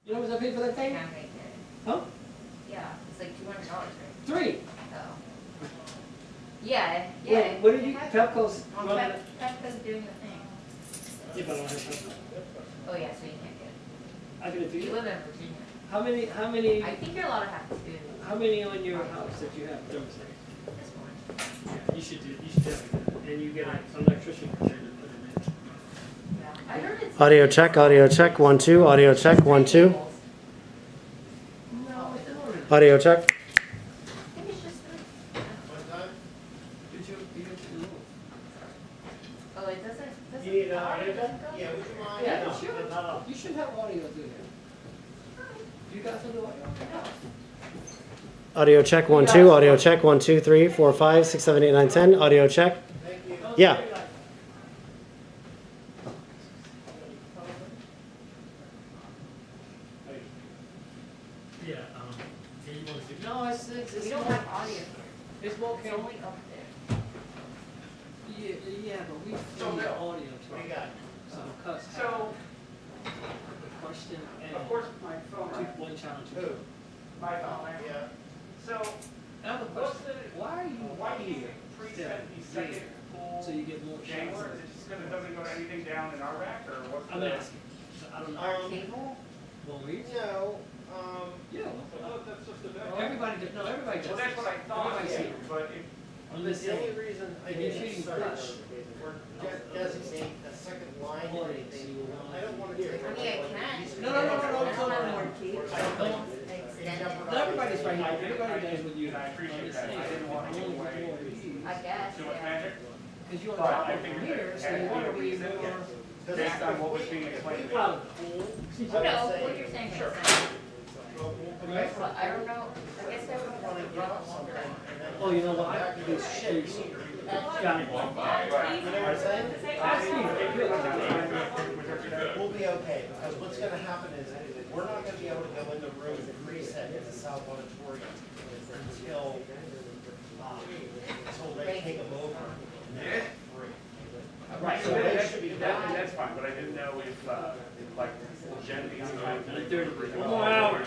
You know what I paid for that thing? Can't make it. Huh? Yeah, it's like $200, right? 3. Oh. Yeah, yeah. Wait, what did you, have- Pepco's Well, running it? Pepco's doing the thing. Yeah, but I don't have Pepco. Oh, yeah, so you can't get it. I can do You you. live in Virginia. How many, I think you're allowed to have 2. how many on your house that you have thermostat? This one. Yeah, you should definitely do that. And you get an electrician to put it in. Yeah. I heard it's. Audio check, 1 2, audio check, 1 2. No, it's not. Audio check. I think it's just 3. Did you Oh, it doesn't. You need an audio audio doesn't check? go? Yeah, would you mind? Yeah, No, it should. no, no. You should have audio through here. You guys will do audio? Audio check, 1 2, audio check, 1 2 3 4 5 6 7 8 9 10. Audio check. Thank you. Yeah. Yeah, no, it's We don't have audio here. it's more It's only up there. Yeah, but we So, need Bill, audio to What do you got? So cuss. So, The question and Of course, my phone, right? one challenge. who? My phone, right? Yeah. So, Another what's question. the, Why are you why do you here? preset the second pool So you get more chamber? chances. Is it just because it doesn't go to anything down in our rack, or what's I'm the? asking. I don't know. Cable? Well, we, No, yeah. Well, that's just a bit. Everybody does, no, everybody does. Well, that's what I thought, Everybody's here. but if, I'm the just saying. only reason I If you're didn't shooting search flush. or designate a second line or anything, I don't want to take. I mean, I can. No, no, no, no, no, I no, don't no, have no. more cable. I don't think. Extend it. No, everybody's right here. Everybody does what you. and I appreciate that, I didn't want to give away I guess, too much yeah. magic, Because you're on but top I of figured here, that so it you had want to to be read decent, more. based on what was being explained to me. Out. No, what you're saying makes sense. Right? But I don't know, I guess I would want to run a longer. Oh, you know what? These shapes. Got it. You know what I'm saying? We'll be okay, because what's gonna happen is, we're not gonna be able to go in the room and reset in the South Auditorium until they take them over. Right, so So they that's, should be that's fine, but I didn't know if, like, Jen needs to. 1 more hour.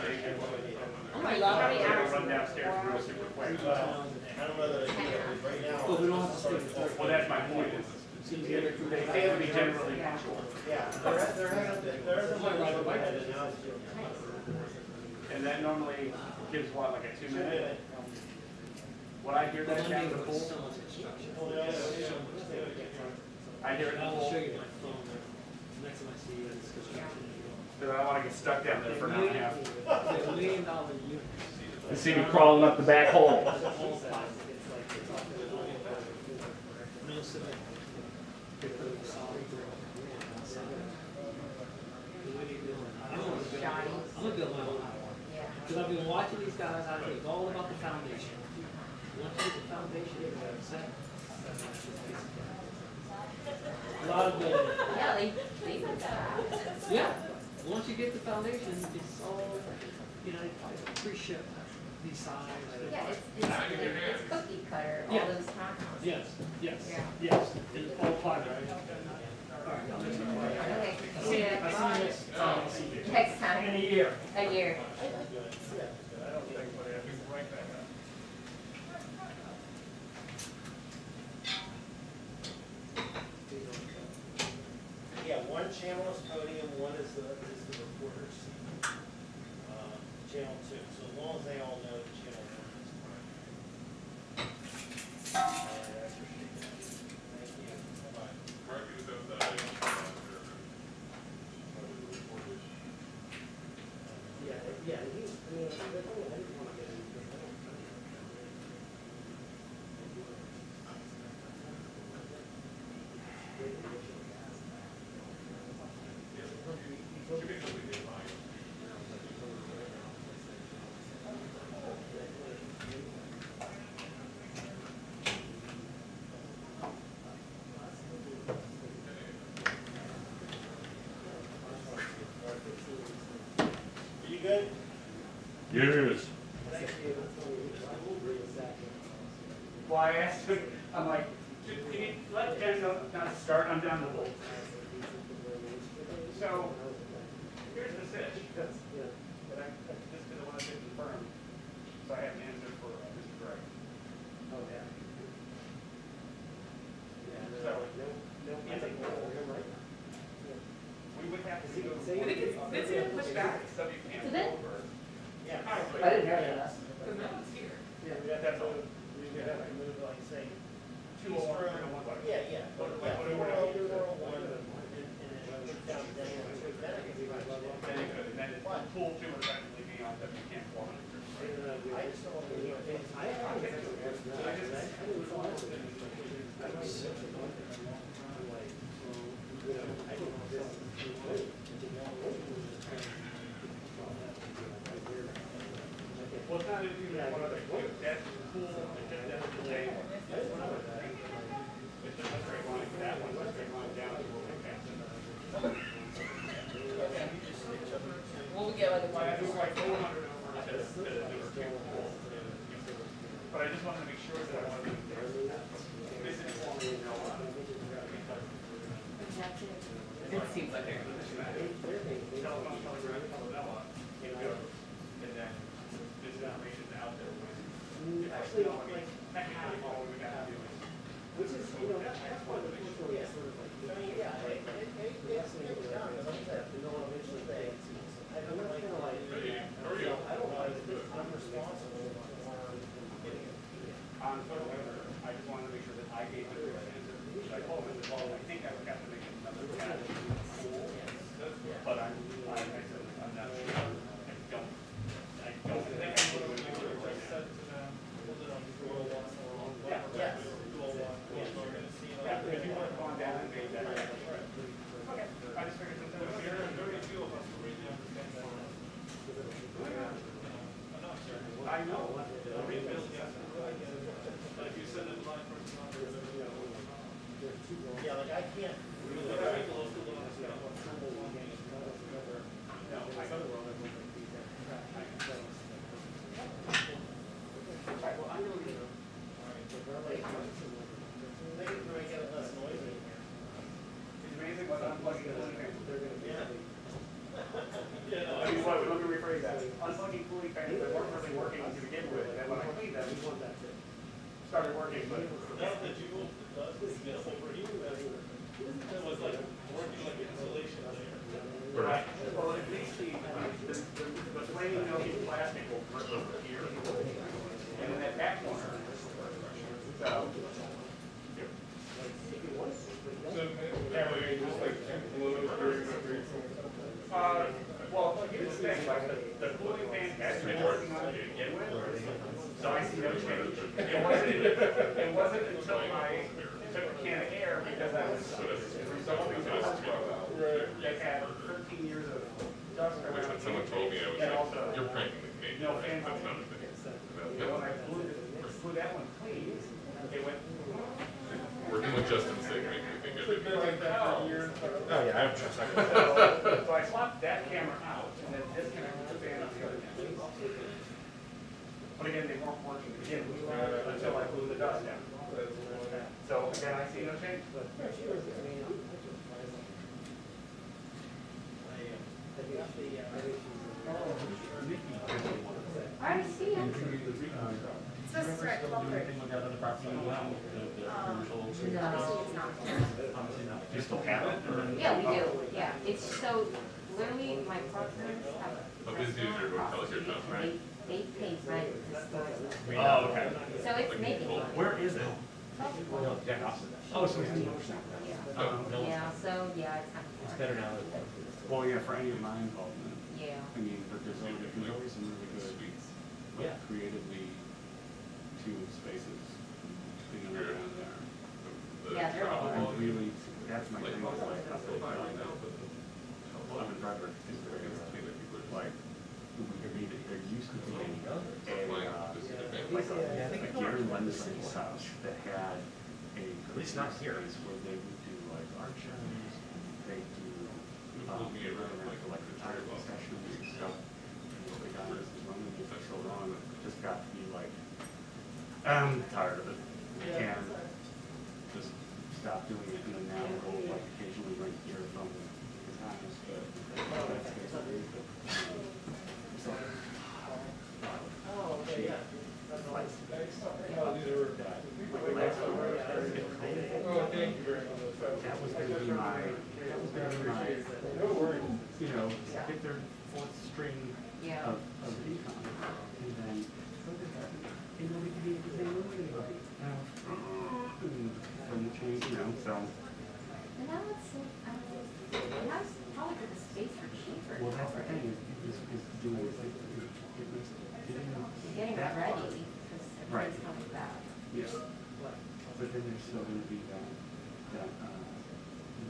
Oh my God, how many hours? Run downstairs real super quick. I don't know that I can, right now. But we don't have to stay with Well, that's my point, is they fail to be generally punctual. Yeah, there hasn't been a right headed now. And that normally gives what, like a 2 minute? 2 minute. Would I hear that Monday down the was pool? so much instruction. I hear it in the I will pool, show you my phone next time I see you. It's construction. because I don't want to get stuck down there for an hour and a half. It's $1 million unit. And see me crawling up the back hole. No cement. They put a solid brick outside. I'm gonna build my own house. Yeah. Because I've been watching these guys out here, it's all about the foundation. Once you get the foundation, it's set. A lot of building. Yeah, they put that. Yeah, once you get the foundation, it's all, you know, pre-shipped, these size. Yeah, it's cookie cutter, all Yeah. those times. Yes, yes, Yeah. yes, it's all part of it. All right, I'll let you know. Okay, I'll see see you you, I'll see you next time. I'll see you. next time. In a year. A year. Yeah, one channel is podium, one is the reporter's seat. Channel 2, so as long as they all know the channel 1 is fine. All right, I appreciate that. Thank you. Bye-bye. Yeah, yeah, I mean, that's all I didn't want to get into. You good? Yes. Thank you. Well, I asked him, I'm like, can you let Jen know not to start, I'm down the hole. So, here's the sitch. rule two would effectively be on that you can't form an agreement. I just don't want to, Well, it's not if you want to, that's cool, that's the way. It's just a straight line, that one's a straight line down, it will be faster. Well, we get like a So I do like 400 over to number two. But I just wanted to make sure that I wasn't misinforming no one. It seems like they're. Telephone, telegram, telenovela, and then this information's out there. actually, like, Technically, all we got to do is. which is, you know, that's one of the things where we sort of like, I mean, yeah, it's down, but like that, you know, eventually they, I don't like, you know, I don't like this, I'm responsible for getting it. On Twitter, I just wanted to make sure that I gave the correct answer. I told him, well, I think I would have to make another cat cool, but I said, I'm not sure. I don't think I would have made it right now. Yes. Yeah, if you would have gone down and made that. Okay, I just figured since it was here, and very few of us were really understanding. I know. But if you send it line for Yeah, like I can't really. No, I know. Right, well, I know you. They can make it less noisy in here. It's amazing what unplugging cooling fans. Yeah. I mean, let me rephrase that. Unplugging cooling fans that weren't really working to begin with, and then when I cleaned them, started working, but. That's the jewel that does, you know, overheating, that was like working like insulation layer. Right. Well, at least the plain milky plastic will grip over here. And then that back corner. So. Well, here's the thing, like the cooling fan has been working on it to begin with, so I see no change. It wasn't until I took a can of air because I was resolving dust that had 13 years of dust around. Which when someone told me, I was And like, also, you're pranking the Canadian. no fans. That's not a thing. And when I blew that one clean, it went. Working with Justin's sake makes me think of it. Oh yeah, I have trust. So I swapped that camera out and then disconnected the fan on the other camera. But again, they weren't working to begin with until I blew the dust down. So again, I see no change. I see him. This is right, Floyd. No, it's not. You still have it? Yeah, we do, yeah. It's so, literally, my partners have. How busy is your hotel here, John? They pay rent to store stuff. Oh, okay. So it's making money. Where is it? Oh, so it's Yeah, so, yeah, it's kind of. It's better now. Well, yeah, for any of my involvement, Yeah. I mean, but there's always some really good, like, creatively tuned spaces being around there. Yeah, they're all And right. really, that's my thing, is like, That's the file now, but I'm a driver, like, there used to be a Gary Lenson's house that had at least not here, where they would do like art shows, they do, like retired sessions and stuff. And the guy was running it for so long, it just got to be like, I'm tired of it, and just stop doing it, and then now we'll like occasionally rent gear from his house, but that's basically it. So, Oh, okay, yeah. That's nice. that was gonna be my, you know, get their fourth string Yeah. of income, and then, you know, we could be, they move anybody. From the change, you know, so, And now it's, now it's probably for the space for cheaper. well, that's the thing, is is doing getting Getting that ready, part. because Right. everybody's coming back. Yeah. But then there's still gonna be that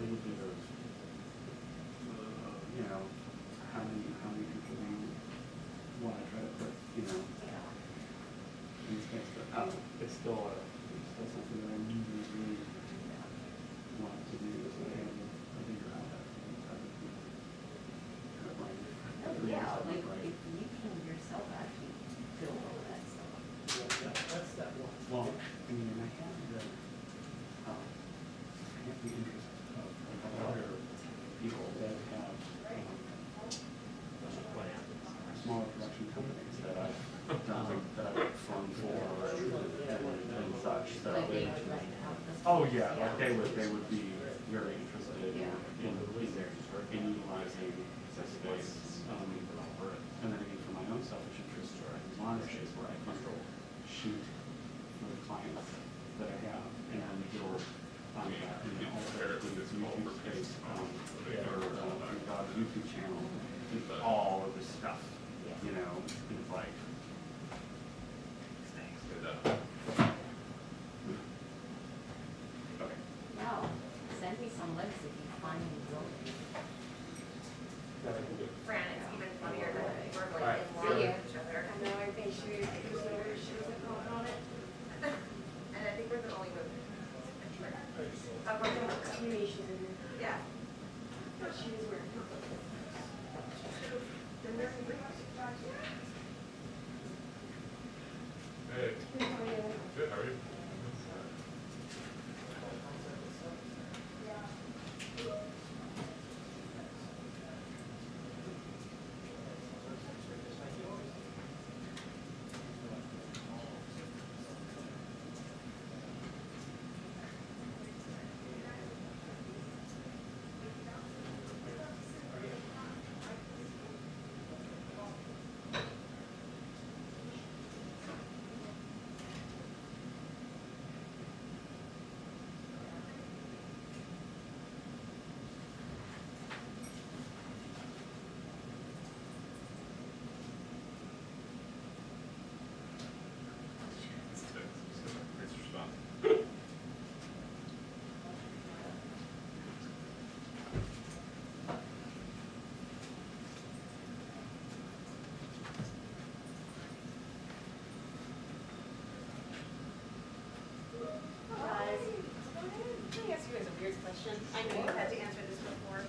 little bit of, you know, how many people do you wanna try to put, you know, in space, but it's still something that I really want to do, is I have a bigger outlet. Oh, yeah, like, if you can yourself actually build all that stuff. That's that one. Well, I mean, and I have the interest of other people that have smaller production companies that I've done, that I've flown for and such, so. Like they would like have this. Oh, yeah, like they would be very interested in utilizing this space. And then again, for my own selfish interest, I want to shoot where I can shoot for the clients that I have and build on that, and then also do this YouTube space, or YouTube channel, and all of this stuff, you know, it's like. Okay. No, send me some links if you find me building. Fran, it's even funnier than we're All like right. in See line ya. with each other. I know, I think she was going on it. And I think we're the only women. Yeah. But she was wearing her. Then there's the Hey, good, how are you? Thanks for responding. Let me ask you guys a weird question. I know you've had to answer this before.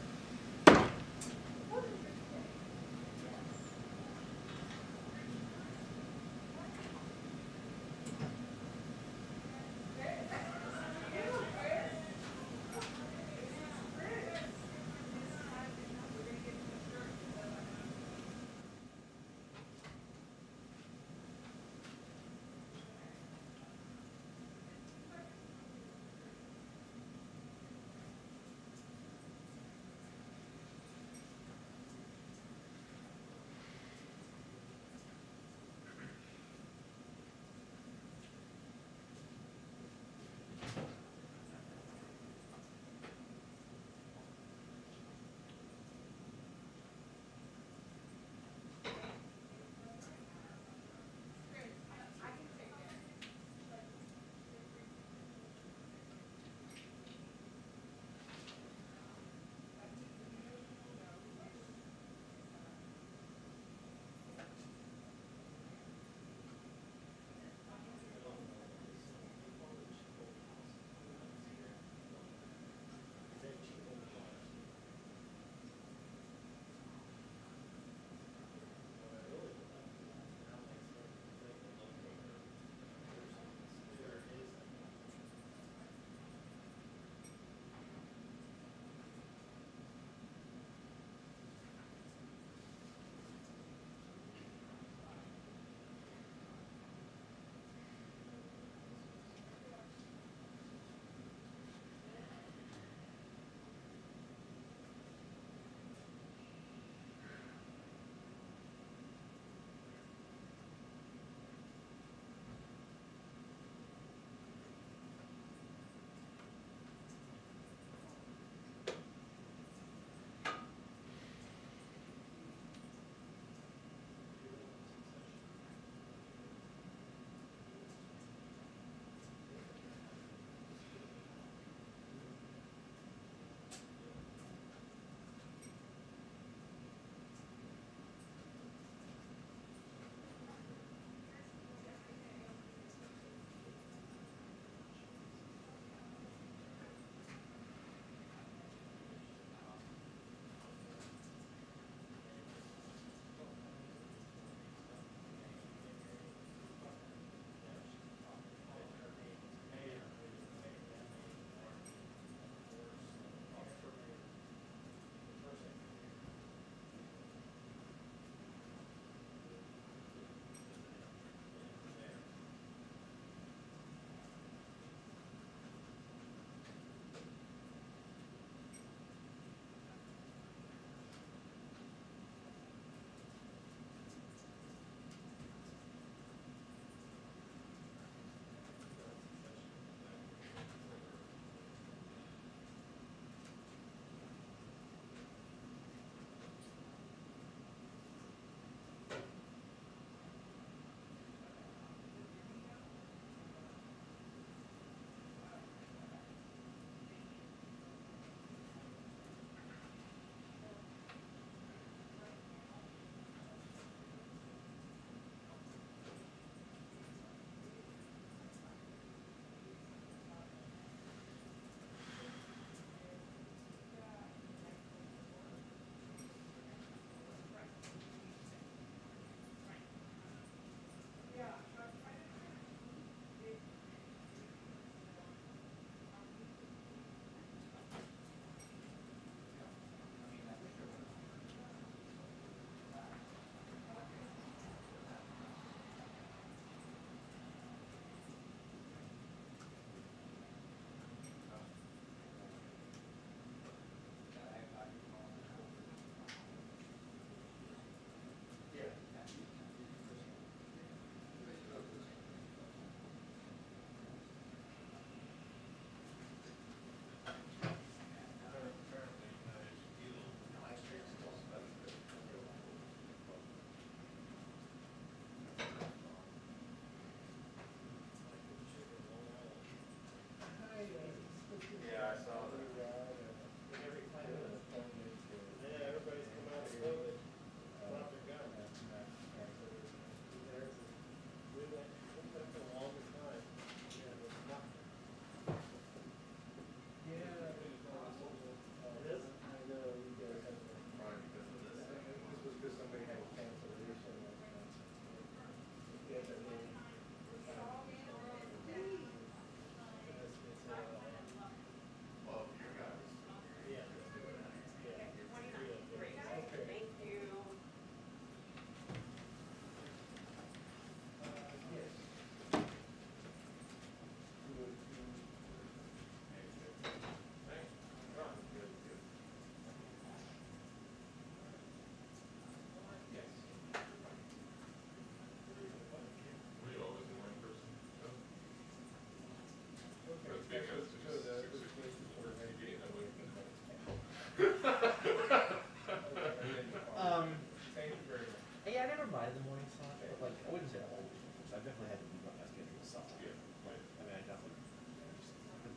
never mind the morning slot, but like, I wouldn't say always, so I definitely had to move up my schedule some. Yeah. Right, I mean, I definitely,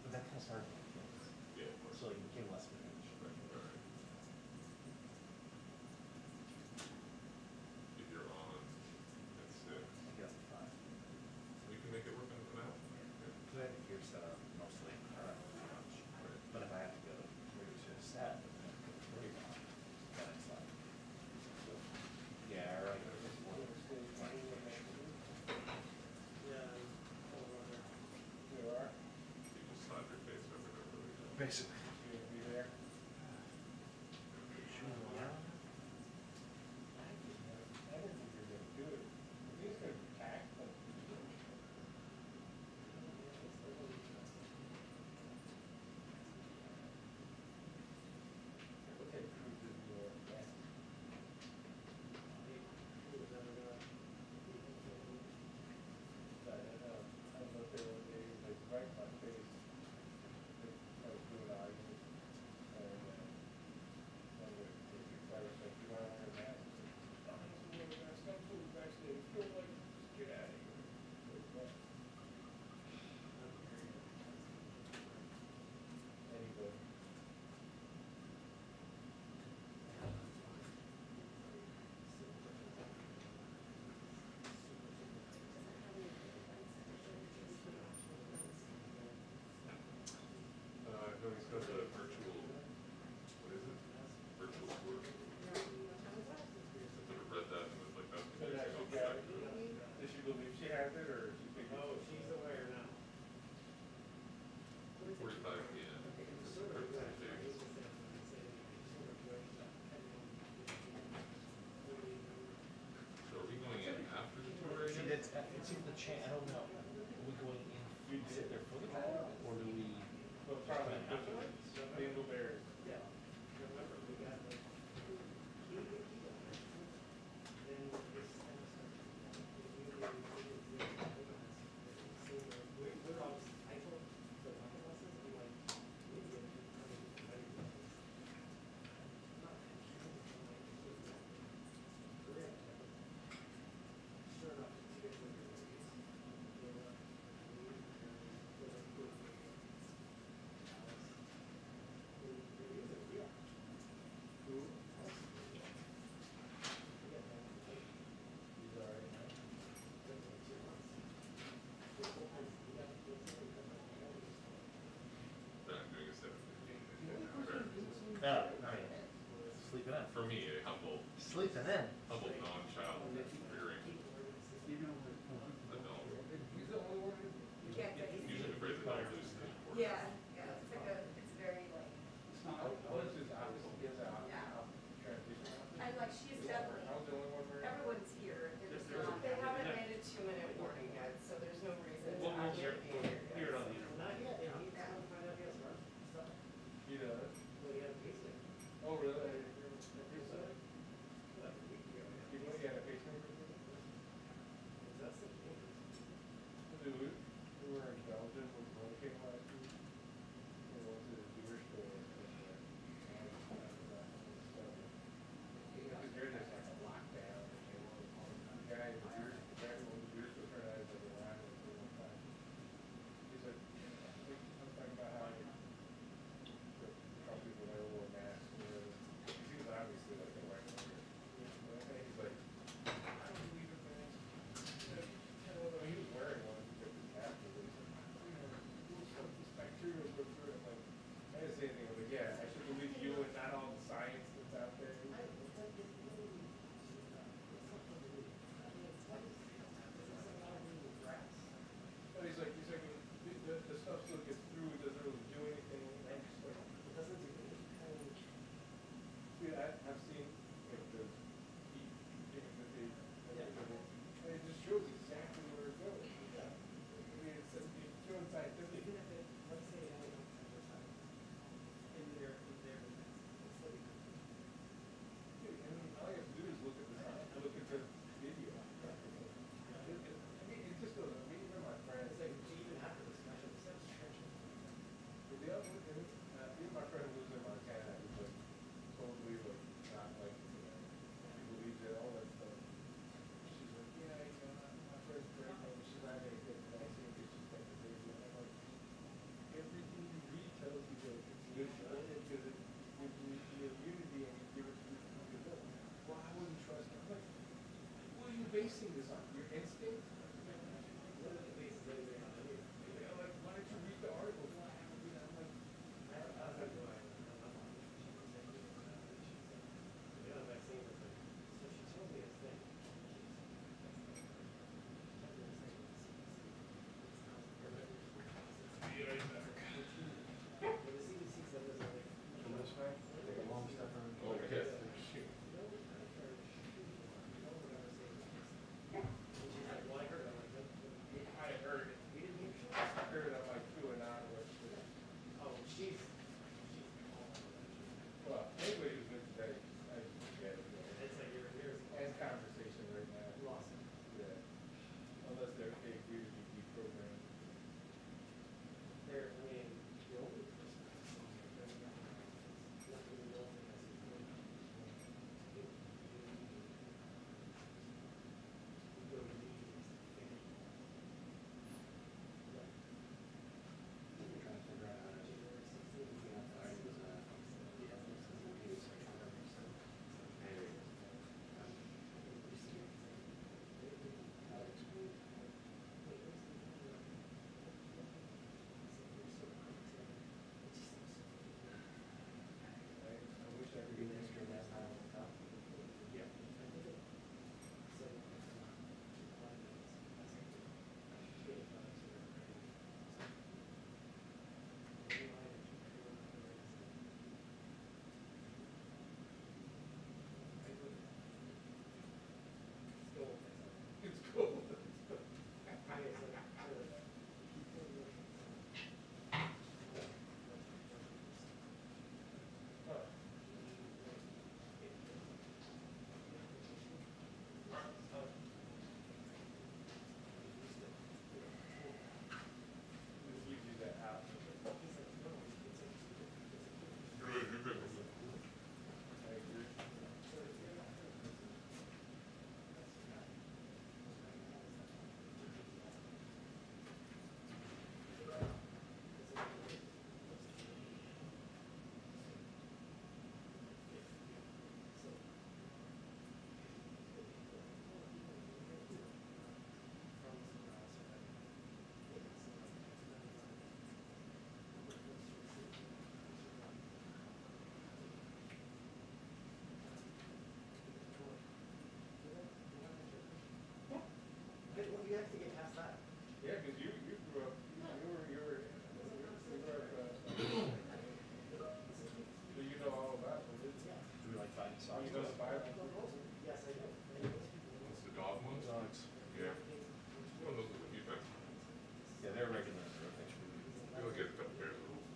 but that kind of started with kids. Yeah, of course. So like, it became less of an issue. Right. If you're on at 6, I guess it's fine. we can make it work in an hour. Because I have the gear set up mostly, I don't know too much. Right. But if I have to go maybe to a set, then it's very long. Then it's like, so, yeah, right. It's more like, Yeah. You are? You just slap your face over there. Really good. basically. You gonna be there? Shoes around. I don't think you're gonna do it. He's gonna be packed, but. Look at Cruz in New York, yeah. But I looked there one day, like right in my face. I was doing an argument. And I was like, you don't wear a mask. I'm wearing a mask, I'm fully vaccinated, feel like, just get out of here. Anybody. No, he's got the virtual, what is it? Virtual tour. I've never read that, and it's like, that's So now she got it. Does she believe she has it, or she thinks? Oh, she's aware now. 45 p.m. So are we going in after the tour? See, that's, it seems the I don't know. Are we going in, do we sit there for the tour, or do we? Well, probably afterwards. Dingleberry. Yeah. Remember, we got the key. Then this kind of stuff. We're all, I told the other buses, we like, we need to get ready for this. Sure enough, to get to the Who? He's all right now. Then I'm doing a 7:15. No, I mean, sleeping in. For me, a humble, Sleeping in. non-child rearing adult. He's the only one. Yeah, Usually the phrase adult is the important. yeah, it's like it's very like, What is his office? He has an office. Yeah. Transition office? and like she's definitely, I was the only one there. everyone's here. They're just not. They haven't made a 2-minute warning yet, so there's no reason to We'll actually be here. hear it on the. Not yet, and he's trying to find out he has work stuff. He does. Well, he had a payslip. Oh, really? What? basing this on? Your instinct? What are the basis that you're on? Like, why don't you read the article? Be right back. Take a long step around. Okay. I heard it. I heard it on like 2 and on. Oh, she's. Well, anybody who's been today, I get it. It's like you're as conversation right now. Lost. Yeah. Unless they agree to be deprogrammed. There, I mean, the only person I wish I could be extra last time on top. Yeah. It's cool. Just leave you that out. Good, you're good. I agree. You have to get past that. Yeah, because you grew up, you were so you know all about religion. Do we like finding songs? You know the Bible? Yes, I do. What's the dog ones? Yeah. One of those with the feedback. Yeah, they're regular. You'll get a couple pairs of those.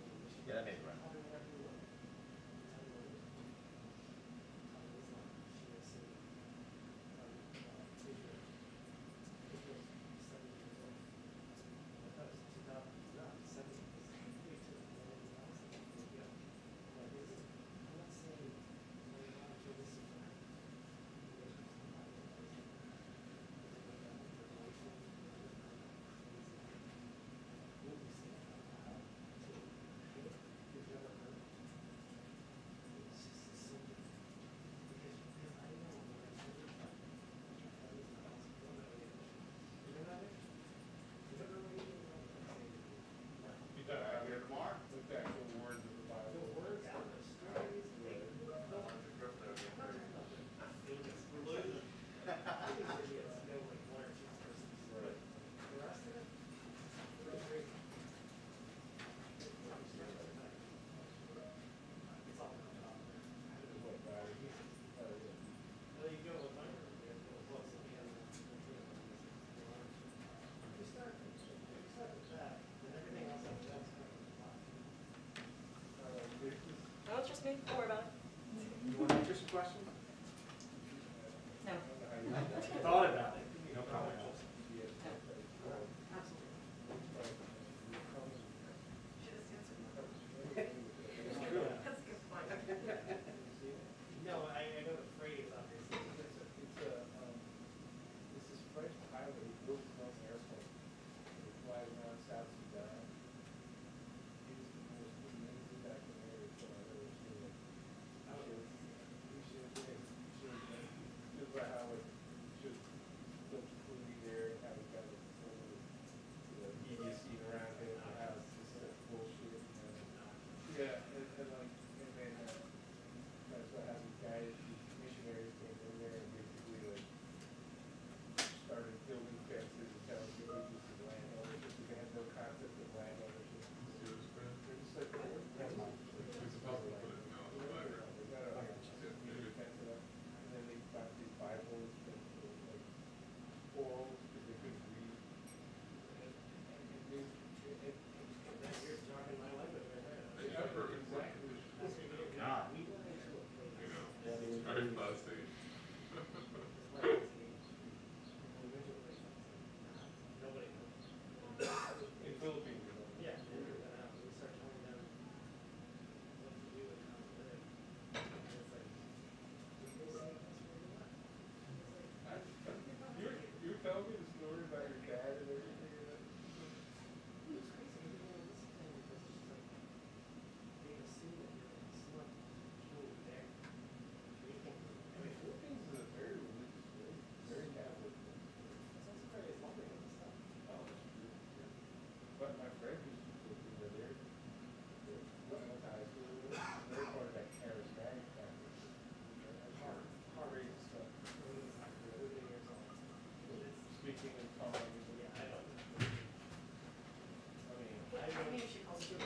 Yeah, that made it right. You thought I had Mark with the actual words of the Bible. The words of the stories. No, it's just me, don't worry about it. You want to answer some questions? No. Thought about it. No problem. That's a good point. No, I know the phrase, obviously. This is French pilot who built his own airplane. He flies around South Sudan. He's the most amazing back in there. So I never seen it. He shows speaking in tongues. Yeah, I don't. I mean, Maybe she calls it.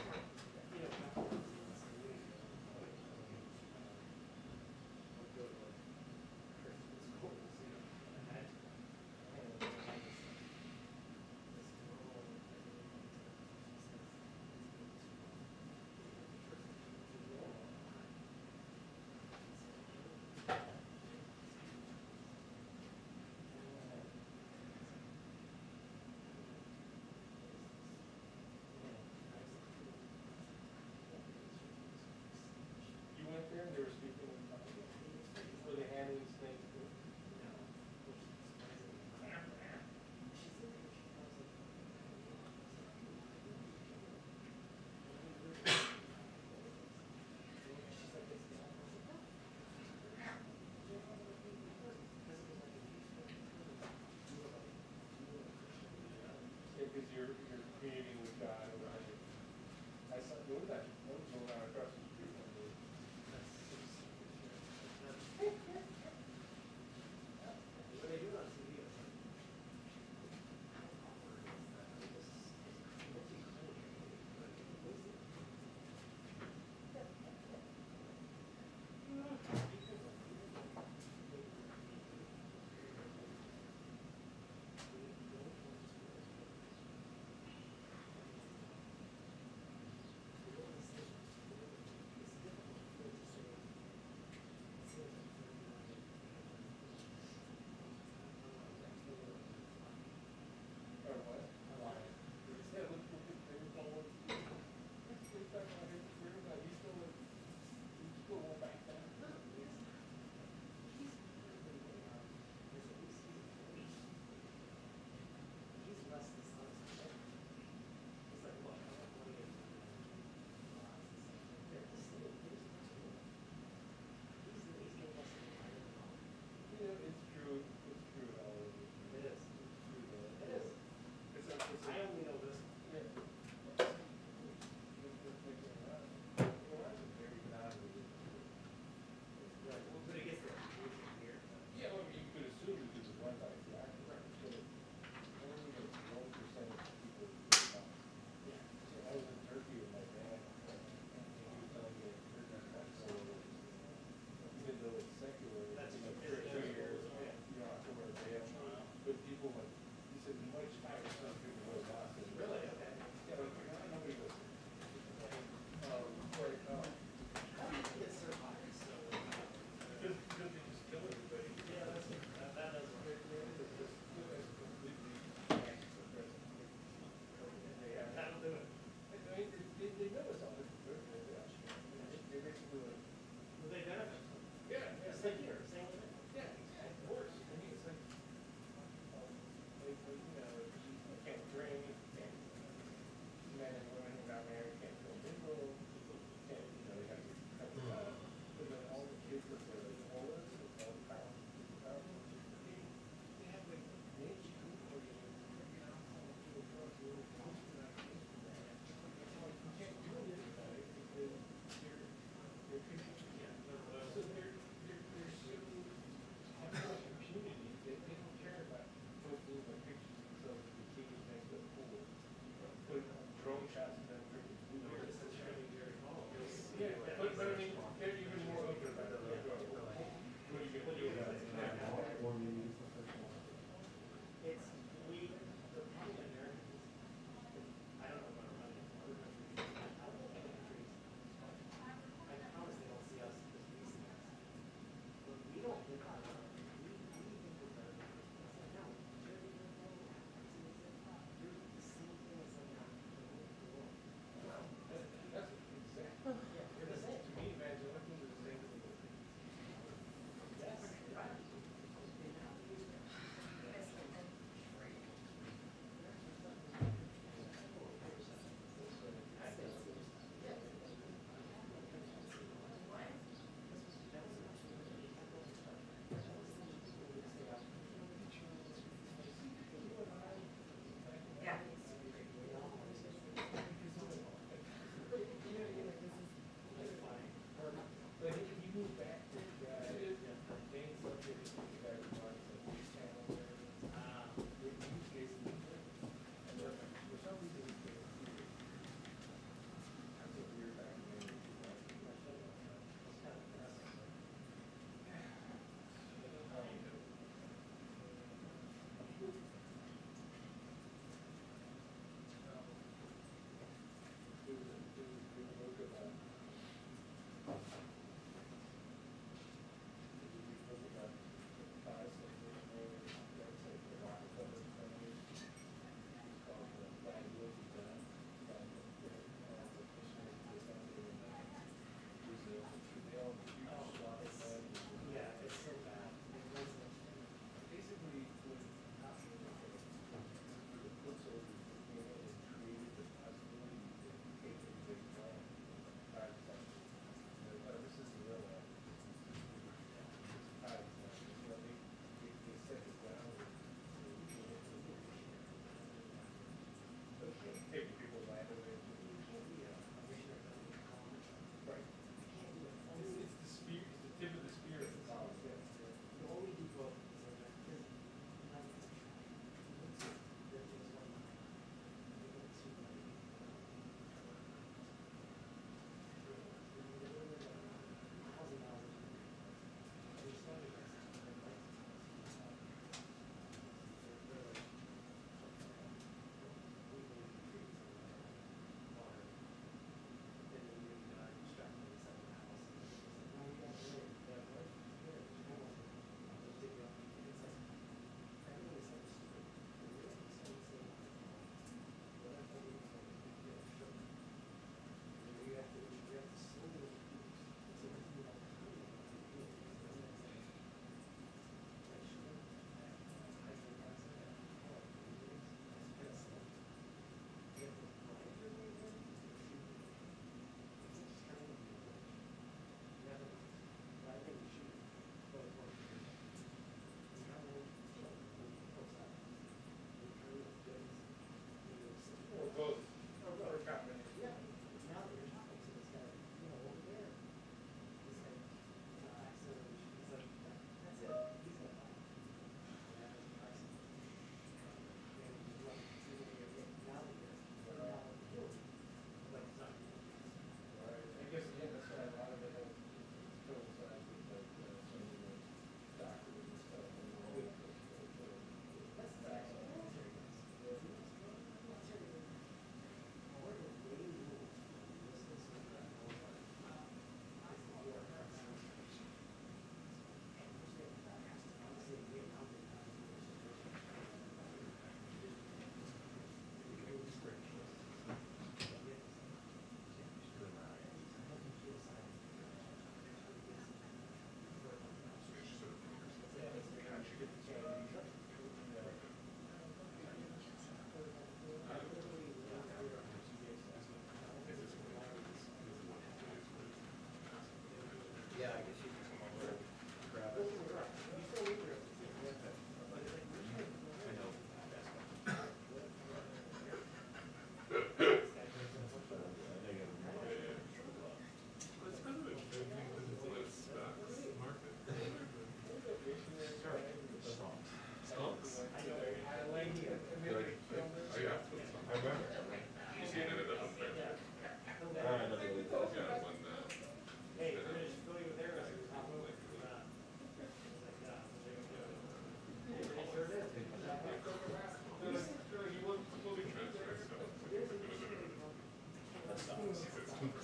you went there and they were speaking in tongues. Were they handling snakes too? Because you're communing with God, right? I saw, what was that? That was going on across the street one day. What they do on TV is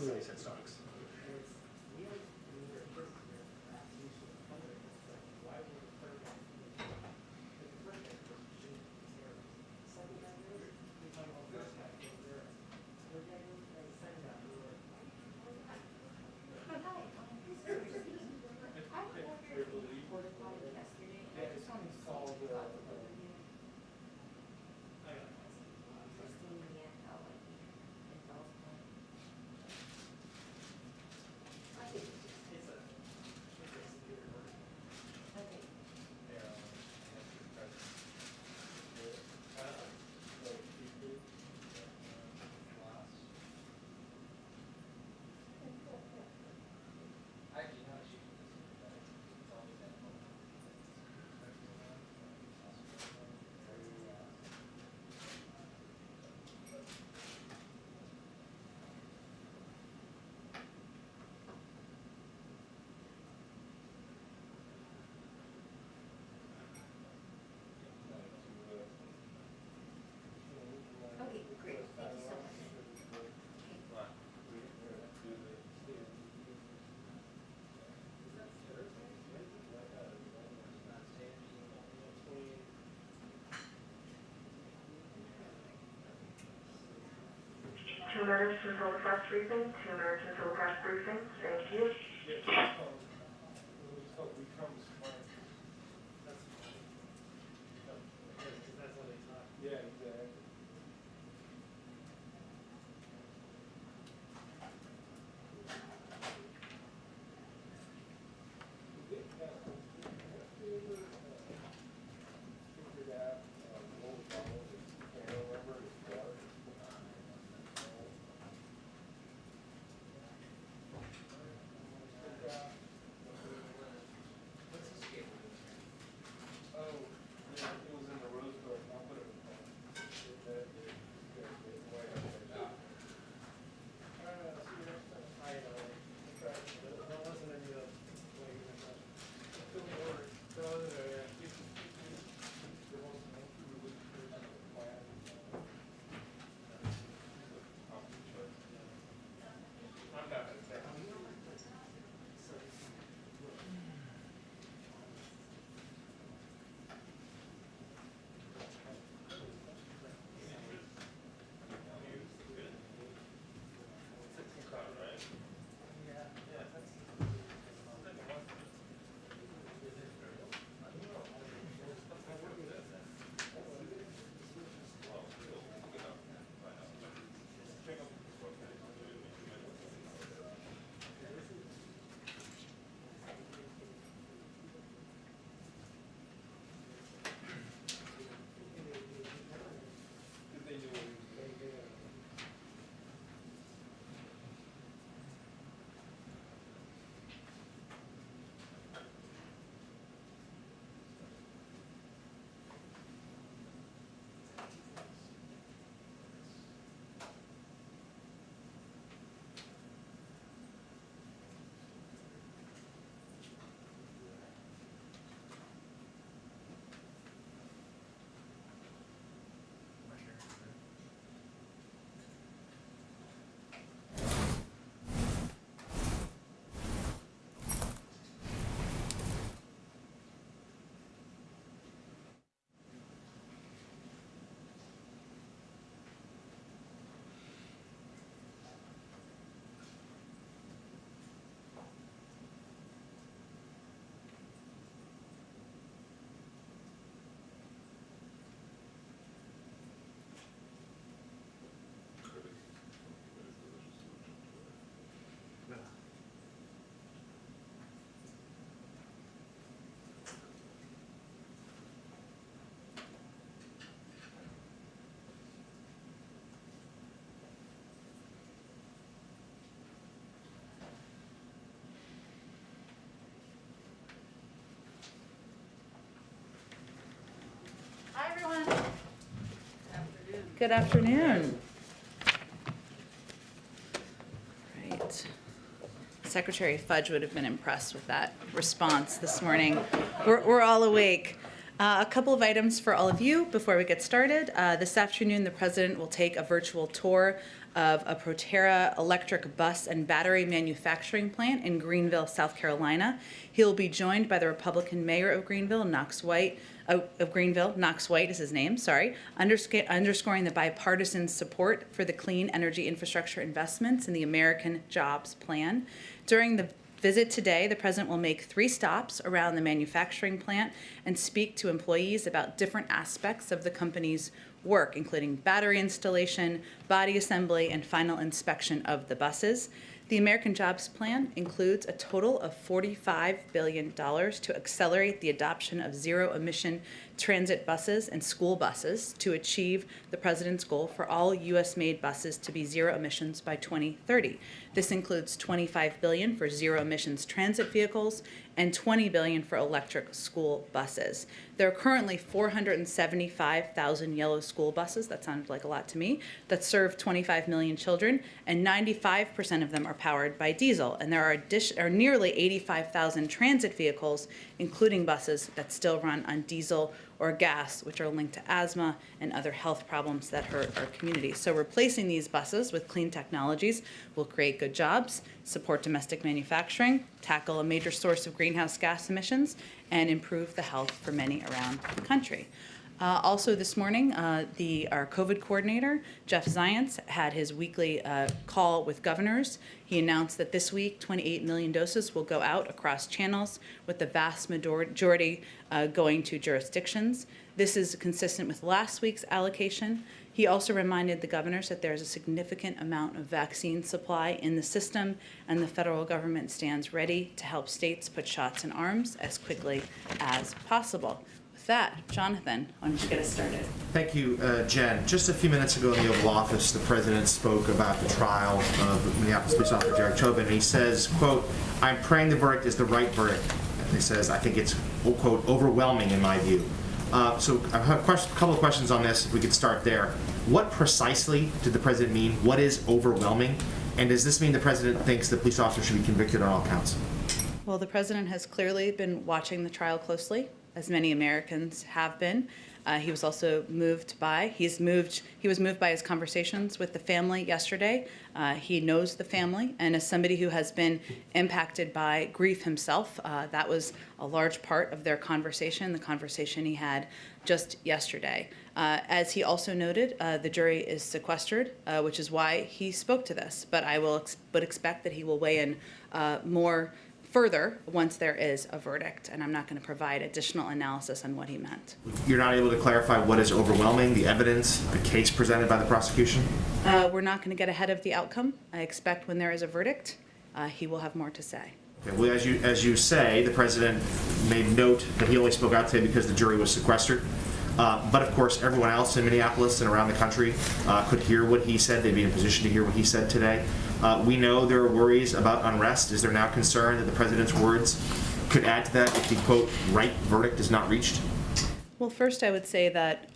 Somebody said socks. Okay, great, thank you so much. Two minutes until the press briefing, 2 minutes until press briefing, thank you. Yeah, exactly. Figured out, what was wrong with it. I don't remember it was dark. What's this game? Oh, yeah, it was in the rose garden. I'll put it in the I'm not gonna say. Hi, everyone. Good afternoon. Right. Secretary Fudge would have been impressed with that response this morning. We're all awake. A couple of items for all of you before we get started. This afternoon, the president will take a virtual tour of a Proterra electric bus and battery manufacturing plant in Greenville, South Carolina. He'll be joined by the Republican mayor of Greenville, Knox White. Knox White is his name, sorry, underscoring the bipartisan support for the clean energy infrastructure investments in the American Jobs Plan. During the visit today, the president will make 3 stops around the manufacturing plant and speak to employees about different aspects of the company's work, including battery installation, body assembly, and final inspection of the buses. The American Jobs Plan includes a total of $45 billion to accelerate the adoption of zero-emission transit buses and school buses to achieve the president's goal for all U.S.-made buses to be zero emissions by 2030. This includes $25 billion for zero-emissions transit vehicles and $20 billion for electric school buses. There are currently 475,000 yellow school buses, that sounded like a lot to me, that serve 25 million children, and 95% of them are powered by diesel. And there are nearly 85,000 transit vehicles, including buses, that still run on diesel or gas, which are linked to asthma and other health problems that hurt our communities. So replacing these buses with clean technologies will create good jobs, support domestic manufacturing, tackle a major source of greenhouse gas emissions, and improve the health for many around the country. Also this morning, our COVID coordinator, Jeff Zients, had his weekly call with governors. He announced that this week, 28 million doses will go out across channels, with the vast majority going to jurisdictions. This is consistent with last week's allocation. He also reminded the governors that there is a significant amount of vaccine supply in the system, and the federal government stands ready to help states put shots in arms as quickly as possible. With that, Jonathan, why don't you get us started? Thank you, Jen. Just a few minutes ago in the Oval Office, the president spoke about the trial of Minneapolis police officer Derek Chauvin. He says, quote, "I'm praying the verdict is the right verdict." And he says, "I think it's, quote, overwhelming in my view." So I have a couple of questions on this, if we could start there. What precisely did the president mean? What is overwhelming? And does this mean the president thinks the police officer should be convicted on all counts? Well, the president has clearly been watching the trial closely, as many Americans have been. He was also moved by his conversations with the family yesterday. He knows the family, and as somebody who has been impacted by grief himself, that was a large part of their conversation, the conversation he had just yesterday. As he also noted, the jury is sequestered, which is why he spoke to this. But I will expect that he will weigh in more further once there is a verdict, and I'm not going to provide additional analysis on what he meant. You're not able to clarify what is overwhelming, the evidence, the case presented by the prosecution? We're not going to get ahead of the outcome. I expect when there is a verdict, he will have more to say. Okay, well, as you say, the president made note that he only spoke out today because the jury was sequestered. But of course, everyone else in Minneapolis and around the country could hear what he said. They'd be in a position to hear what he said today. We know there are worries about unrest. Is there now concern that the president's words could add to that if the, quote, right verdict is not reached? Well, first I would say that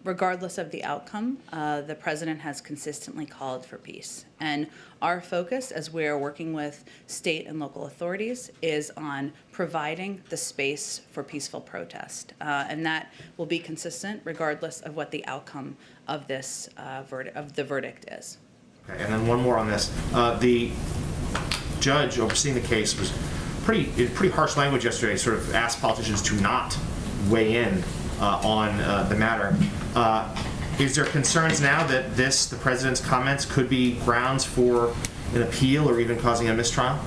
regardless of the outcome, the president has consistently called for peace. And our focus, as we are working with state and local authorities, is on providing the space for peaceful protest. And that will be consistent regardless of what the outcome of this the verdict is. Okay, and then one more on this. The judge overseeing the case was in pretty harsh language yesterday, sort of asked politicians to not weigh in on the matter. Is there concerns now that the president's comments could be grounds for an appeal or even causing a mistrial?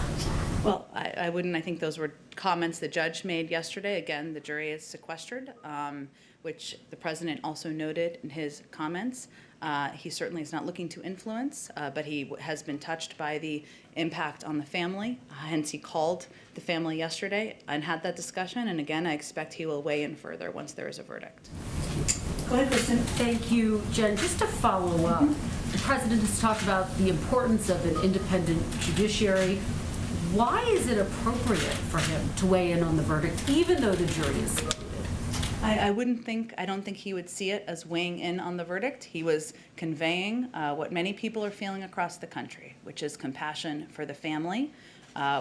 Well, I wouldn't. I think those were comments the judge made yesterday. Again, the jury is sequestered, which the president also noted in his comments. He certainly is not looking to influence, but he has been touched by the impact on the family. Hence, he called the family yesterday and had that discussion. And again, I expect he will weigh in further once there is a verdict. Go ahead, Kristen. Thank you, Jen. Just to follow up, the president has talked about the importance of an independent judiciary. Why is it appropriate for him to weigh in on the verdict, even though the jury is secluded? I don't think he would see it as weighing in on the verdict. He was conveying what many people are feeling across the country, which is compassion for the family.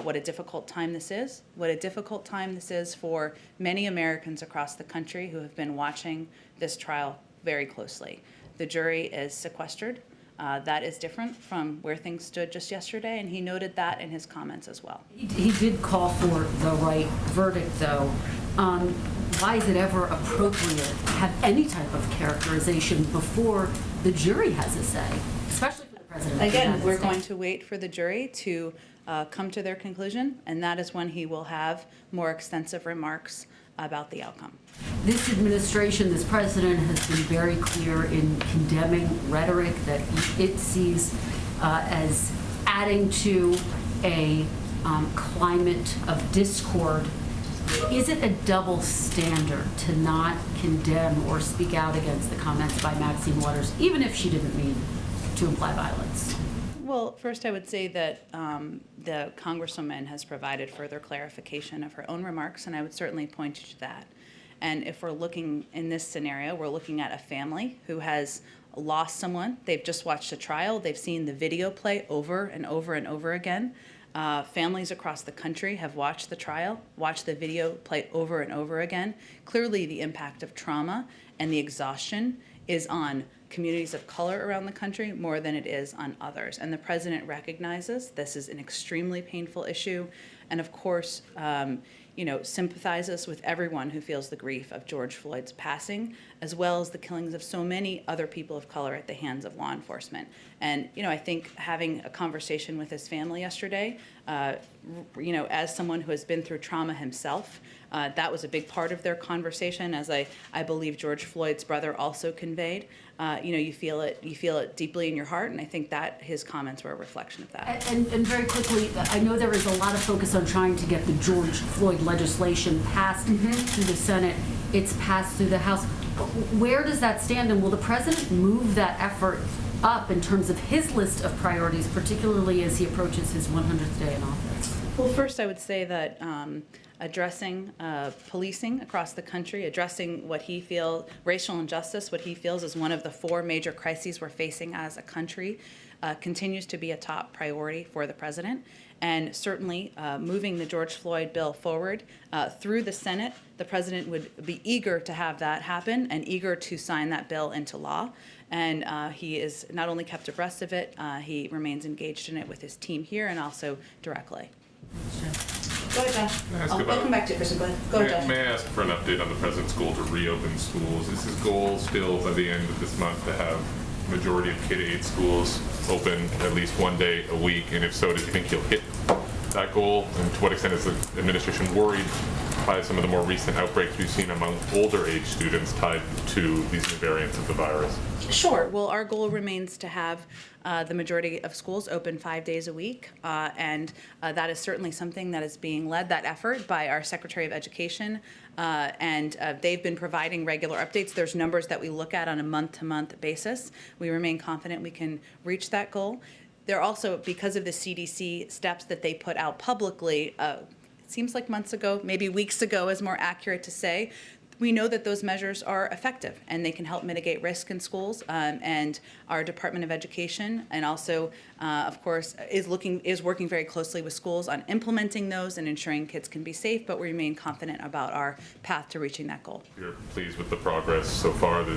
what a difficult time this is, what a difficult time this is for many Americans across the country who have been watching this trial very closely. The jury is sequestered. That is different from where things stood just yesterday, and he noted that in his comments as well. He did call for the right verdict, though. Why is it ever appropriate to have any type of characterization before the jury has a say, especially for the president of the Again, United we're States? going to wait for the jury to come to their conclusion, and that is when he will have more extensive remarks about the outcome. This administration, this president has been very clear in condemning rhetoric that it sees as adding to a climate of discord. Is it a double standard to not condemn or speak out against the comments by Maxine Waters, even if she didn't mean to imply violence? Well, first I would say that the Congresswoman has provided further clarification of her own remarks, and I would certainly point you to that. And if we're looking in this scenario, we're looking at a family who has lost someone. They've just watched a trial. They've seen the video play over and over and over again. Families across the country have watched the trial, watched the video play over and over again. Clearly, the impact of trauma and the exhaustion is on communities of color around the country more than it is on others. And the president recognizes this is an extremely painful issue, and of course, sympathizes with everyone who feels the grief of George Floyd's passing, as well as the killings of so many other people of color at the hands of law enforcement. And, I think having a conversation with his family yesterday, as someone who has been through trauma himself, that was a big part of their conversation, as I believe George Floyd's brother also conveyed. You feel it deeply in your heart, and I think that his comments were a reflection of that. And very quickly, I know there is a lot of focus on trying to get the George Floyd legislation passed through the Senate. It's passed through the House. Where does that stand, and will the president move that effort up in terms of his list of priorities, particularly as he approaches his 100th day in office? Well, first I would say that addressing policing across the country, addressing what he feels, racial injustice, what he feels is one of the 4 major crises we're facing as a country, continues to be a top priority for the president. And certainly moving the George Floyd bill forward through the Senate, the president would be eager to have that happen and eager to sign that bill into law. And he is not only kept abreast of it, he remains engaged in it with his team here and also directly. Go ahead, Josh. I'll come back to you, Kristen. Go ahead, Josh. May I ask for an update on the president's goal to reopen schools? Is his goal still by the end of this month to have majority of K-8 schools open at least one day a week? And if so, does he think he'll hit that goal? And to what extent is the administration worried by some of the more recent outbreaks we've seen among older age students tied to these new variants of the virus? Sure. Well, our goal remains to have the majority of schools open 5 days a week, and that is certainly something that is being led, that effort, by our Secretary of Education, and they've been providing regular updates. There's numbers that we look at on a month-to-month basis. We remain confident we can reach that goal. There also, because of the CDC steps that they put out publicly, it seems like months ago, maybe weeks ago is more accurate to say, we know that those measures are effective and they can help mitigate risk in schools, and our Department of Education and also, of course, is working very closely with schools on implementing those and ensuring kids can be safe, but we remain confident about our path to reaching that goal. You're pleased with the progress so far. To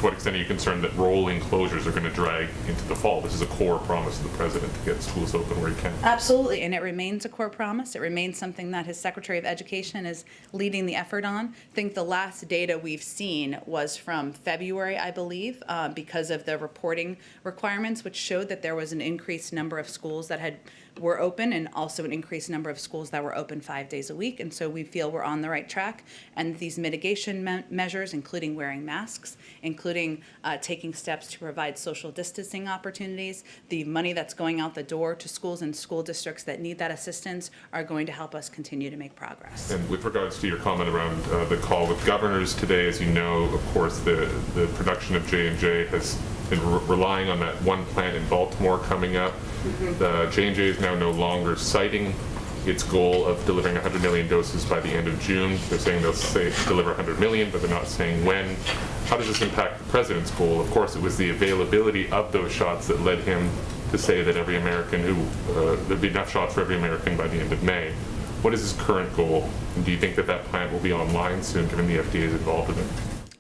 what extent are you concerned that rolling closures are going to drag into the fall? This is a core promise of the president to get schools open where he can. Absolutely, and it remains a core promise. It remains something that his Secretary of Education is leading the effort on. I think the last data we've seen was from February, I believe, because of the reporting requirements, which showed that there was an increased number of schools that were open and also an increased number of schools that were open 5 days a week. And so we feel we're on the right track. And these mitigation measures, including wearing masks, including taking steps to provide social distancing opportunities, the money that's going out the door to schools and school districts that need that assistance, are going to help us continue to make progress. And with regards to your comment around the call with governors today, as you know, of course, the production of J&J has been relying on that one plant in Baltimore coming up. The J&J is now no longer citing its goal of delivering 100 million doses by the end of June. They're saying they'll deliver 100 million, but they're not saying when. How does this impact the president's goal? Of course, it was the availability of those shots that led him to say that every American there'd be enough shots for every American by the end of May. What is his current goal? And do you think that that plant will be online soon, given the FDA is involved in it?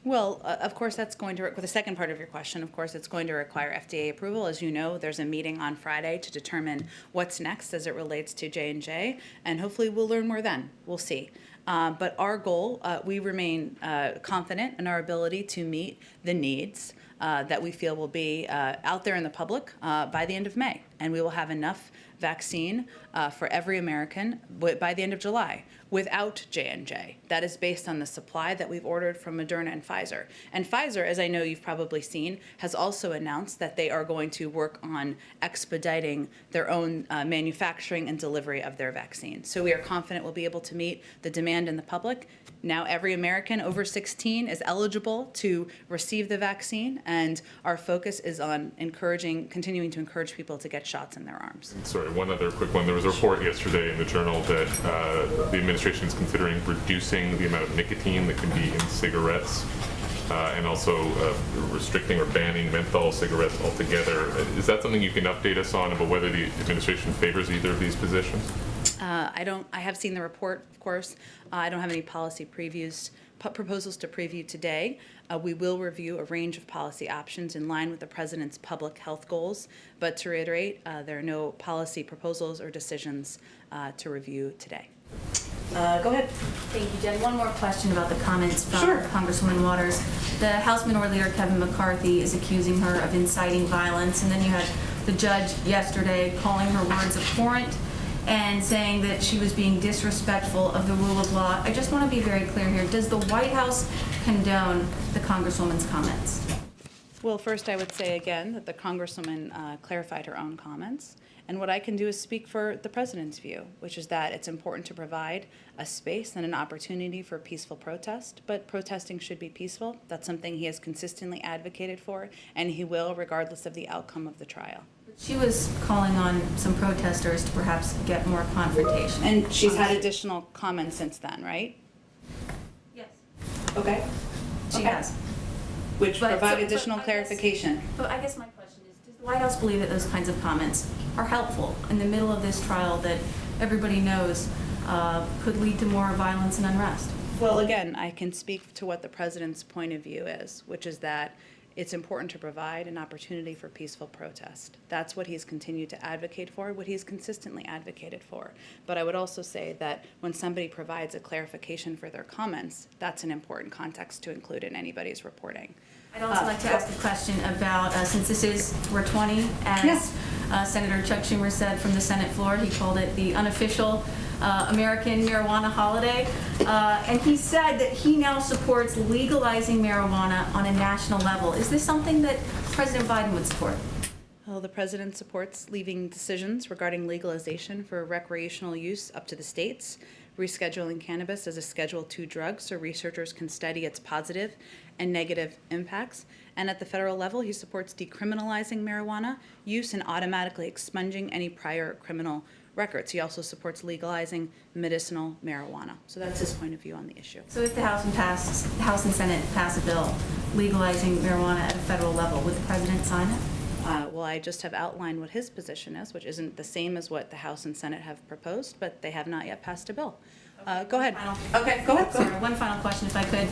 Well, of course, that's going to, with the second part of your question, of course, it's going to require FDA approval. As you know, there's a meeting on Friday to determine what's next as it relates to J&J, and hopefully we'll learn more then. We'll see. But our goal, we remain confident in our ability to meet the needs that we feel will be out there in the public by the end of May. And we will have enough vaccine for every American by the end of July without J&J. That is based on the supply that we've ordered from Moderna and Pfizer. And Pfizer, as I know you've probably seen, has also announced that they are going to work on expediting their own manufacturing and delivery of their vaccine. So we are confident we'll be able to meet the demand in the public. Now every American over 16 is eligible to receive the vaccine, and our focus is on continuing to encourage people to get shots in their arms. Sorry, one other quick one. There was a report yesterday in the Journal that the administration is considering reducing the amount of nicotine that can be in cigarettes, and also restricting or banning menthol cigarettes altogether. Is that something you can update us on about whether the administration favors either of these positions? I have seen the report, of course. I don't have any policy proposals to preview today. We will review a range of policy options in line with the President's public health goals. But to reiterate, there are no policy proposals or decisions to review today. Go ahead. Thank you, Jen. One more question about the comments from Sure. Congresswoman Waters. The House Minority Leader Kevin McCarthy is accusing her of inciting violence, and then you had the judge yesterday calling her words abhorrent and saying that she was being disrespectful of the rule of law. I just want to be very clear here. Does the White House condone the Congresswoman's comments? Well, first I would say again that the Congresswoman clarified her own comments. And what I can do is speak for the President's view, which is that it's important to provide a space and an opportunity for peaceful protest, but protesting should be peaceful. That's something he has consistently advocated for, and he will, regardless of the outcome of the trial. She was calling on some protesters to perhaps get more confrontation. And she's had additional comments since then, right? Yes. Okay. She has. Which But- provide so- additional but I guess- clarification. But I guess my question is, does the White House believe that those kinds of comments are helpful in the middle of this trial that everybody knows could lead to more violence and unrest? Well, again, I can speak to what the President's point of view is, which is that it's important to provide an opportunity for peaceful protest. That's what he's continued to advocate for, what he's consistently advocated for. But I would also say that when somebody provides a clarification for their comments, that's an important context to include in anybody's reporting. I'd also like to ask a question about, since this is 420, as Senator Chuck Schumer said from the Senate floor, he called it the unofficial American marijuana holiday. And he said that he now supports legalizing marijuana on a national level. Is this something that President Biden would support? Well, the President supports leaving decisions regarding legalization for recreational use up to the states, rescheduling cannabis as a Schedule II drug so researchers can study its positive and negative impacts. And at the federal level, he supports decriminalizing marijuana use and automatically expunging any prior criminal records. He also supports legalizing medicinal marijuana. So that's his point of view on the issue. So if the House and Senate pass a bill legalizing marijuana at a federal level, would the President sign it? Well, I just have outlined what his position is, which isn't the same as what the House and Senate have proposed, but they have not yet passed a bill. Go ahead. Okay, go ahead. Sorry, one final question, if I could.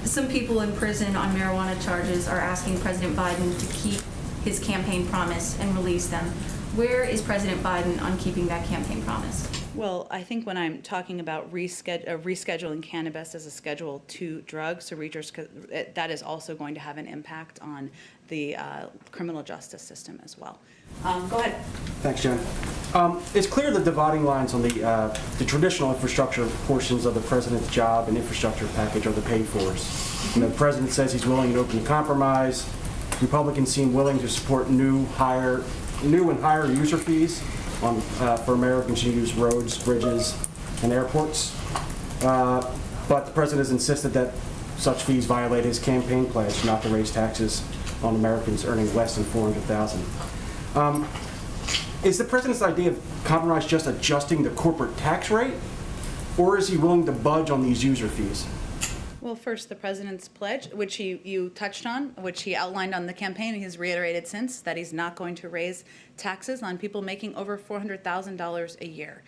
Some people in prison on marijuana charges are asking President Biden to keep his campaign promise and release them. Where is President Biden on keeping that campaign promise? Well, I think when I'm talking about rescheduling cannabis as a Schedule II drug, so that is also going to have an impact on the criminal justice system as well. Go ahead. Thanks, Jen. It's clear that dividing lines on the traditional infrastructure portions of the president's job and infrastructure package are the pay-fors. You know, the president says he's willing to open to compromise. Republicans seem willing to support new and higher user fees for Americans who use roads, bridges, and airports. But the president has insisted that such fees violate his campaign pledge not to raise taxes on Americans earning less than $400,000. Is the president's idea of compromise just adjusting the corporate tax rate, or is he willing to budge on these user fees? Well, first, the president's pledge, which you touched on, which he outlined on the campaign, and he's reiterated since, that he's not going to raise taxes on people making over $400,000 a year.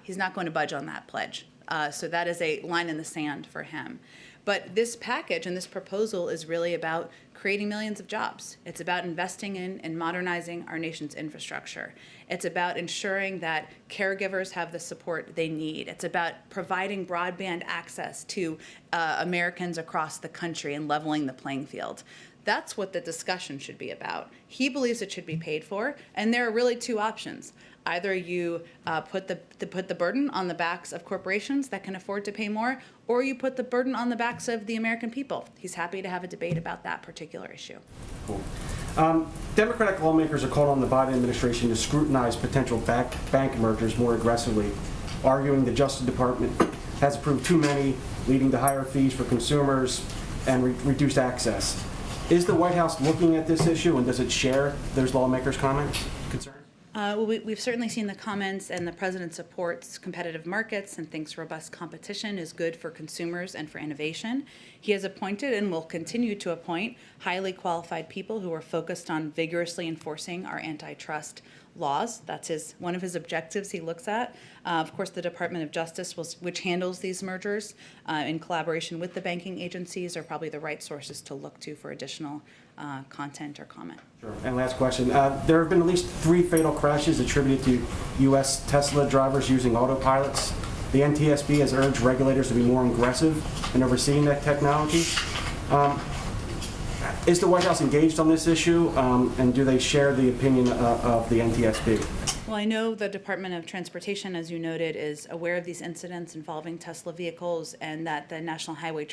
He's not going to budge on that pledge. So that is a line in the sand for him. But this package and this proposal is really about creating millions of jobs. It's about investing in and modernizing our nation's infrastructure. It's about ensuring that caregivers have the support they need. It's about providing broadband access to Americans across the country and leveling the playing field. That's what the discussion should be about. He believes it should be paid for, and there are really two options. Either you put the burden on the backs of corporations that can afford to pay more, or you put the burden on the backs of the American people. He's happy to have a debate about that particular issue. Cool. Democratic lawmakers are calling on the Biden administration to scrutinize potential bank mergers more aggressively, arguing the Justice Department has approved too many, leading to higher fees for consumers and reduced access. Is the White House looking at this issue, and does it share those lawmakers' comments, concerns? Well, we've certainly seen the comments, and the president supports competitive markets and thinks robust competition is good for consumers and for innovation. He has appointed and will continue to appoint highly qualified people who are focused on vigorously enforcing our antitrust laws. That's one of his objectives he looks at. Of course, the Department of Justice, which handles these mergers in collaboration with the banking agencies, are probably the right sources to look to for additional content or comment. Sure. And last question. There have been at least 3 fatal crashes attributed to U.S. Tesla drivers using autopilots. The NTSB has urged regulators to be more aggressive in overseeing that technology. Is the White House engaged on this issue, and do they share the opinion of the NTSB? Well, I know the Department of Transportation, as you noted, is aware of these incidents involving Tesla vehicles, and that the National Highway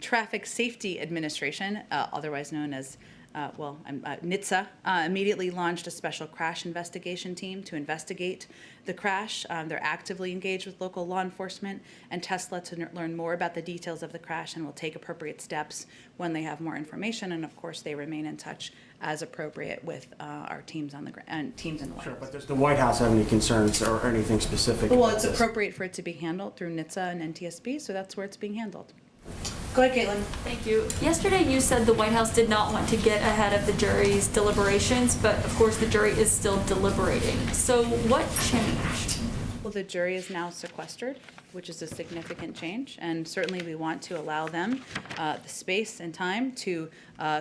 Traffic Safety Administration, otherwise known as NHTSA, immediately launched a special crash investigation team to investigate the crash. They're actively engaged with local law enforcement and Tesla to learn more about the details of the crash, and will take appropriate steps when they have more information. And of course, they remain in touch as appropriate with our teams on the ground and teams in the White House. But does the White House have any concerns or anything specific? Well, it's appropriate for it to be handled through NHTSA and NTSB, so that's where it's being handled. Go ahead, Caitlin. Thank you. Yesterday you said the White House did not want to get ahead of the jury's deliberations, but of course the jury is still deliberating. So what changed? Well, the jury is now sequestered, which is a significant change, and certainly we want to allow them the space and time to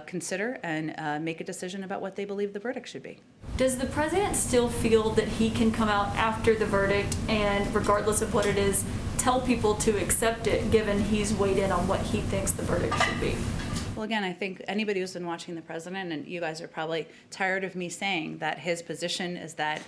consider and make a decision about what they believe the verdict should be. Does the president still feel that he can come out after the verdict and, regardless of what it is, tell people to accept it, given he's weighed in on what he thinks the verdict should be? Well, again, I think anybody who's been watching the president, and you guys are probably tired of me saying that his position is that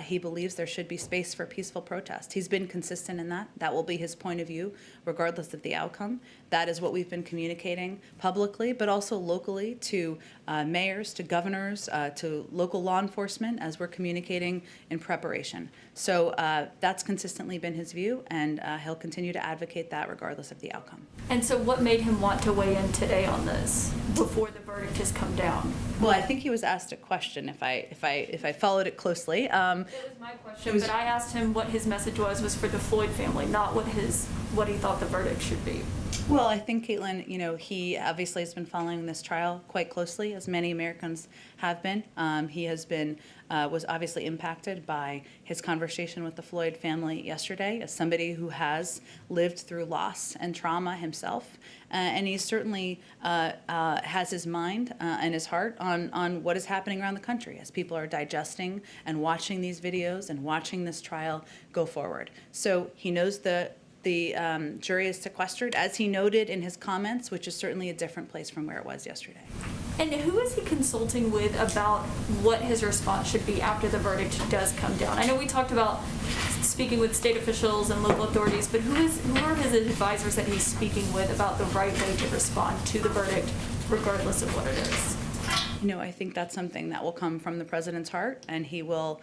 he believes there should be space for peaceful protest. He's been consistent in that. That will be his point of view, regardless of the outcome. That is what we've been communicating publicly, but also locally to mayors, to governors, to local law enforcement, as we're communicating in preparation. So that's consistently been his view, and he'll continue to advocate that regardless of the outcome. And so what made him want to weigh in today on this before the verdict has come down? Well, I think he was asked a question, if I followed it closely. It was my question, but I asked him what his message was for the Floyd family, not what he thought the verdict should be. Well, I think, Caitlin, he obviously has been following this trial quite closely, as many Americans have been. He has been, was obviously impacted by his conversation with the Floyd family yesterday, as somebody who has lived through loss and trauma himself. And he certainly has his mind and his heart on what is happening around the country as people are digesting and watching these videos and watching this trial go forward. So he knows the jury is sequestered, as he noted in his comments, which is certainly a different place from where it was yesterday. And who is he consulting with about what his response should be after the verdict does come down? I know we talked about speaking with state officials and local authorities, but who are his advisors that he's speaking with about the right way to respond to the verdict, regardless of what it is? I think that's something that will come from the president's heart, and he will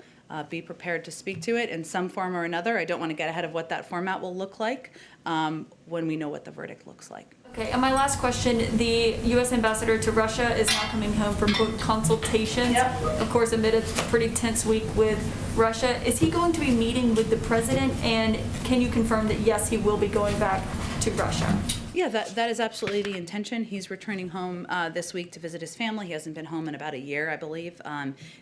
be prepared to speak to it in some form or another. I don't want to get ahead of what that format will look like when we know what the verdict looks like. Okay, and my last question, the U.S. ambassador to Russia is now coming home from consultations, of course, amid a pretty tense week with Russia. Is he going to be meeting with the president, and can you confirm that, yes, he will be going back to Russia? Yeah, that is absolutely the intention. He's returning home this week to visit his family. He hasn't been home in about a year, I believe.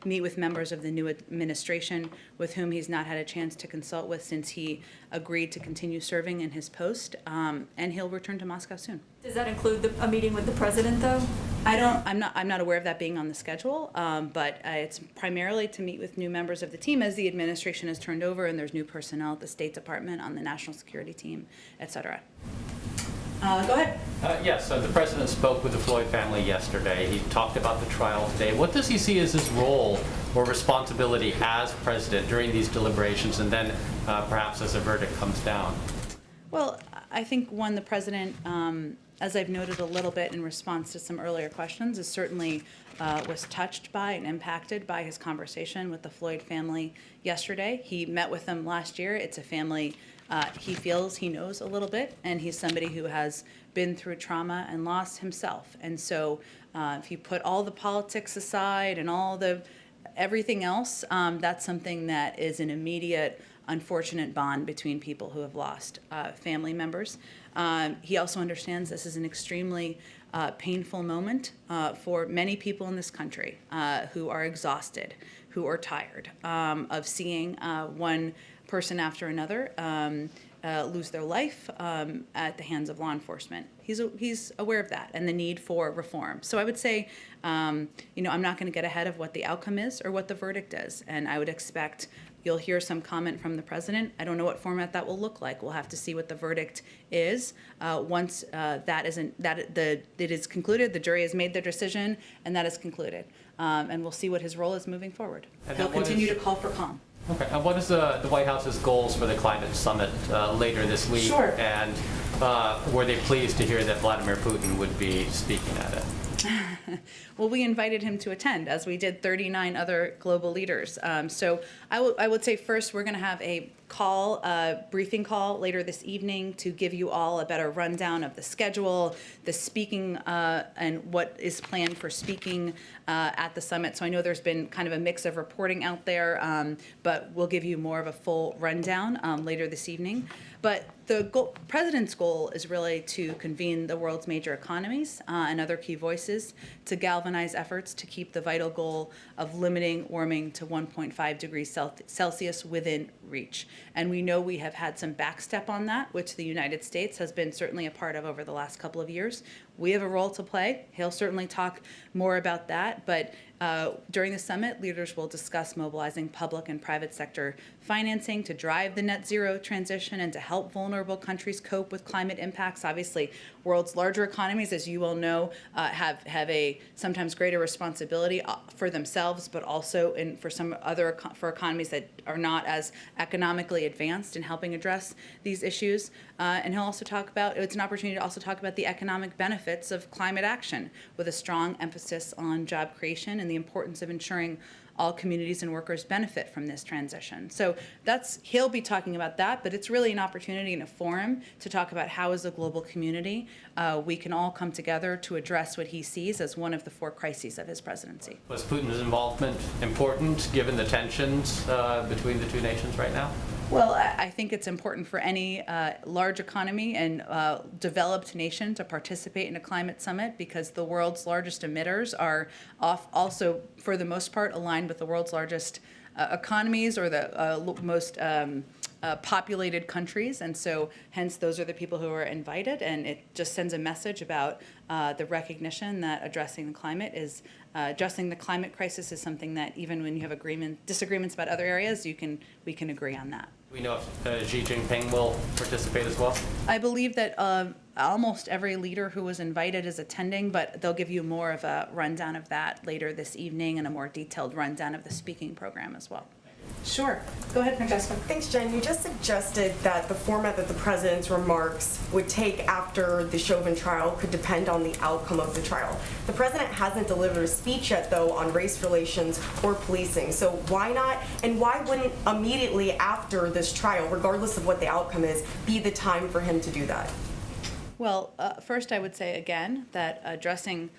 Meet with members of the new administration with whom he's not had a chance to consult with since he agreed to continue serving in his post, and he'll return to Moscow soon. Does that include a meeting with the president, though? I'm not aware of that being on the schedule, but it's primarily to meet with new members of the team as the administration has turned over and there's new personnel at the State Department, on the national security team, et cetera. Go ahead. Yes, the president spoke with the Floyd family yesterday. He talked about the trial today. What does he see as his role or responsibility as president during these deliberations and then perhaps as a verdict comes down? Well, I think the president, as I've noted a little bit in response to some earlier questions, is certainly was touched by and impacted by his conversation with the Floyd family yesterday. He met with them last year. It's a family he feels he knows a little bit, and he's somebody who has been through trauma and loss himself. And so if you put all the politics aside and everything else, that's something that is an immediate, unfortunate bond between people who have lost family members. He also understands this is an extremely painful moment for many people in this country who are exhausted, who are tired of seeing one person after another lose their life at the hands of law enforcement. He's aware of that and the need for reform. So I would say, I'm not going to get ahead of what the outcome is or what the verdict is, and I would expect you'll hear some comment from the president. I don't know what format that will look like. We'll have to see what the verdict is once it is concluded. The jury has made their decision, and that is concluded. And we'll see what his role is moving forward. He'll continue to call for calm. Okay, and what is the White House's goals for the climate summit later this week? Sure. And were they pleased to hear that Vladimir Putin would be speaking at it? Well, we invited him to attend, as we did 39 other global leaders. So I would say first we're going to have a briefing call later this evening to give you all a better rundown of the schedule, the speaking, and what is planned for speaking at the summit. So I know there's been kind of a mix of reporting out there, but we'll give you more of a full rundown later this evening. But the president's goal is really to convene the world's major economies and other key voices to galvanize efforts to keep the vital goal of limiting warming to 1.5 degrees Celsius within reach. And we know we have had some backstep on that, which the United States has been certainly a part of over the last couple of years. We have a role to play. He'll certainly talk more about that, but during the summit, leaders will discuss mobilizing public and private sector financing to drive the net zero transition and to help vulnerable countries cope with climate impacts. Obviously, world's larger economies, as you all know, have a sometimes greater responsibility for themselves, but also for economies that are not as economically advanced in helping address these issues. And he'll also it's an opportunity to also talk about the economic benefits of climate action with a strong emphasis on job creation and the importance of ensuring all communities and workers benefit from this transition. So he'll be talking about that, but it's really an opportunity and a forum to talk about how as a global community we can all come together to address what he sees as one of the 4 crises of his presidency. Was Putin's involvement important given the tensions between the two nations right now? Well, I think it's important for any large economy and developed nation to participate in a climate summit because the world's largest emitters are also, for the most part, aligned with the world's largest economies or the most populated countries. And so hence those are the people who are invited, and it just sends a message about the recognition that addressing the climate crisis is something that even when you have disagreements about other areas, we can agree on that. We know if Xi Jinping will participate as well? I believe that almost every leader who was invited is attending, but they'll give you more of a rundown of that later this evening and a more detailed rundown of the speaking program as well. Sure. Go ahead, Francesca. Thanks, Jen. You just suggested that the format that the president's remarks would take after the Chauvin trial could depend on the outcome of the trial. The president hasn't delivered a speech yet, though, on race relations or policing. So why not, and why wouldn't immediately after this trial, regardless of what the outcome is, be the time for him to do that? Well, first I would say again that addressing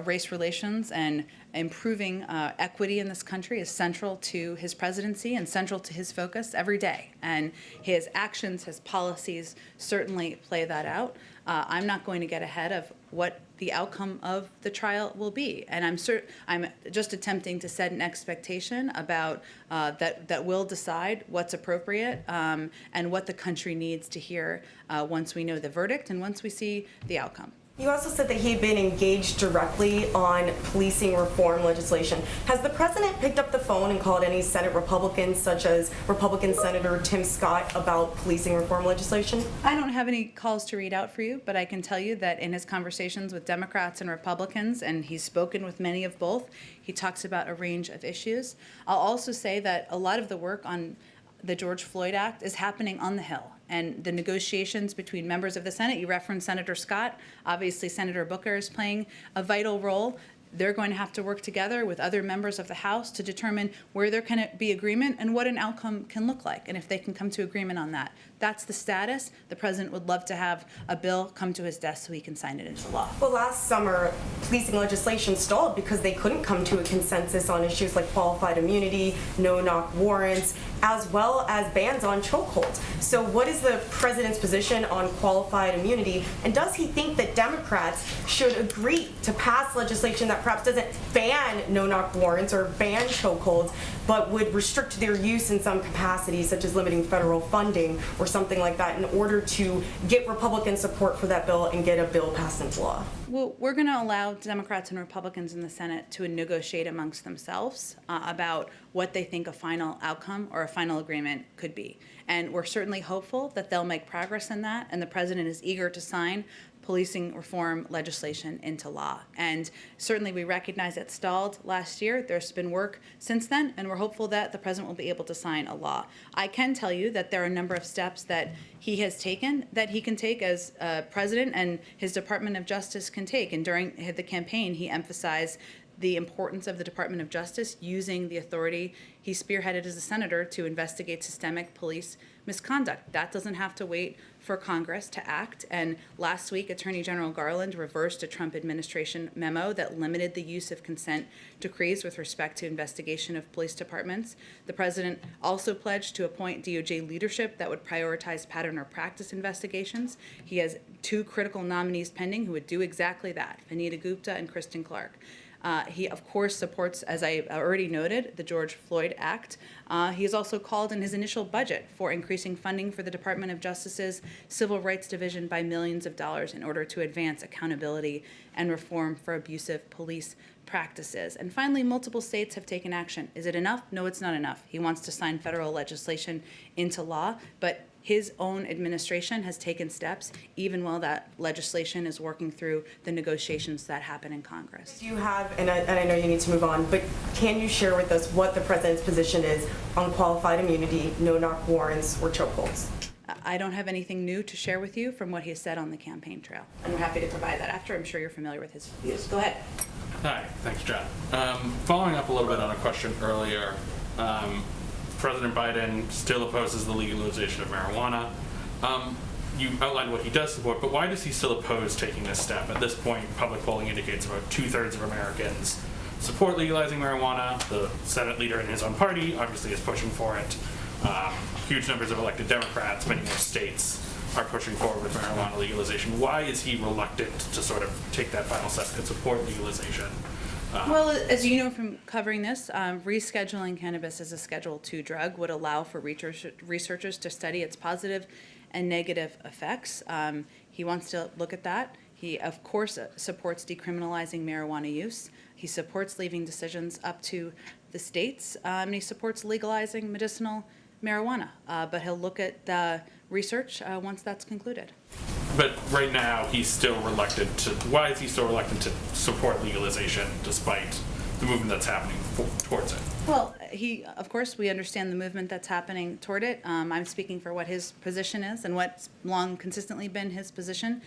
race relations and improving equity in this country is central to his presidency and central to his focus every day. And his actions, his policies certainly play that out. I'm not going to get ahead of what the outcome of the trial will be. And I'm just attempting to set an expectation about that we'll decide what's appropriate and what the country needs to hear once we know the verdict and once we see the outcome. You also said that he had been engaged directly on policing reform legislation. Has the president picked up the phone and called any Senate Republicans, such as Republican Senator Tim Scott, about policing reform legislation? I don't have any calls to read out for you, but I can tell you that in his conversations with Democrats and Republicans, and he's spoken with many of both, he talks about a range of issues. I'll also say that a lot of the work on the George Floyd Act is happening on the Hill. And the negotiations between members of the Senate, you referenced Senator Scott, obviously Senator Booker is playing a vital role. They're going to have to work together with other members of the House to determine where there can be agreement and what an outcome can look like, and if they can come to agreement on that. That's the status. The president would love to have a bill come to his desk so he can sign it into law. Well, last summer, policing legislation stalled because they couldn't come to a consensus on issues like qualified immunity, no-knock warrants, as well as bans on chokeholds. So what is the president's position on qualified immunity, and does he think that Democrats should agree to pass legislation that perhaps doesn't ban no-knock warrants or ban chokeholds, but would restrict their use in some capacity, such as limiting federal funding or something like that, in order to get Republican support for that bill and get a bill passed into law? Well, we're going to allow Democrats and Republicans in the Senate to negotiate amongst themselves about what they think a final outcome or a final agreement could be. And we're certainly hopeful that they'll make progress in that, and the president is eager to sign policing reform legislation into law. And certainly we recognize it stalled last year. There's been work since then, and we're hopeful that the president will be able to sign a law. I can tell you that there are a number of steps that he has taken that he can take as president and his Department of Justice can take. And during the campaign, he emphasized the importance of the Department of Justice using the authority he spearheaded as a senator to investigate systemic police misconduct. That doesn't have to wait for Congress to act. And last week, Attorney General Garland reversed a Trump administration memo that limited the use of consent decrees with respect to investigation of police departments. The president also pledged to appoint DOJ leadership that would prioritize pattern or practice investigations. He has 2 critical nominees pending who would do exactly that, Vanita Gupta and Kristen Clark. He, of course, supports, as I already noted, the George Floyd Act. He has also called in his initial budget for increasing funding for the Department of Justice's Civil Rights Division by millions of dollars in order to advance accountability and reform for abusive police practices. And finally, multiple states have taken action. Is it enough? No, it's not enough. He wants to sign federal legislation into law, but his own administration has taken steps, even while that legislation is working through the negotiations that happen in Congress. Do you have, and I know you need to move on, but can you share with us what the president's position is on qualified immunity, no-knock warrants, or chokeholds? I don't have anything new to share with you from what he said on the campaign trail. I'm happy to provide that after. I'm sure you're familiar with his views. Go ahead. Hi, thanks, Jen. Following up a little bit on a question earlier, President Biden still opposes the legalization of marijuana. You outlined what he does support, but why does he still oppose taking this step? At this point, public polling indicates about 2/3 of Americans support legalizing marijuana. The Senate leader in his own party obviously is pushing for it. Huge numbers of elected Democrats, many more states are pushing forward with marijuana legalization. Why is he reluctant to sort of take that final step and support legalization? Well, as you know from covering this, rescheduling cannabis as a Schedule II drug would allow for researchers to study its positive and negative effects. He wants to look at that. He, of course, supports decriminalizing marijuana use. He supports leaving decisions up to the states, and he supports legalizing medicinal marijuana. But he'll look at the research once that's concluded. But right now, he's still reluctant to. Why is he still reluctant to support legalization despite the movement that's happening towards it? Well, of course, we understand the movement that's happening toward it. I'm speaking for what his position is and what's long consistently been his position.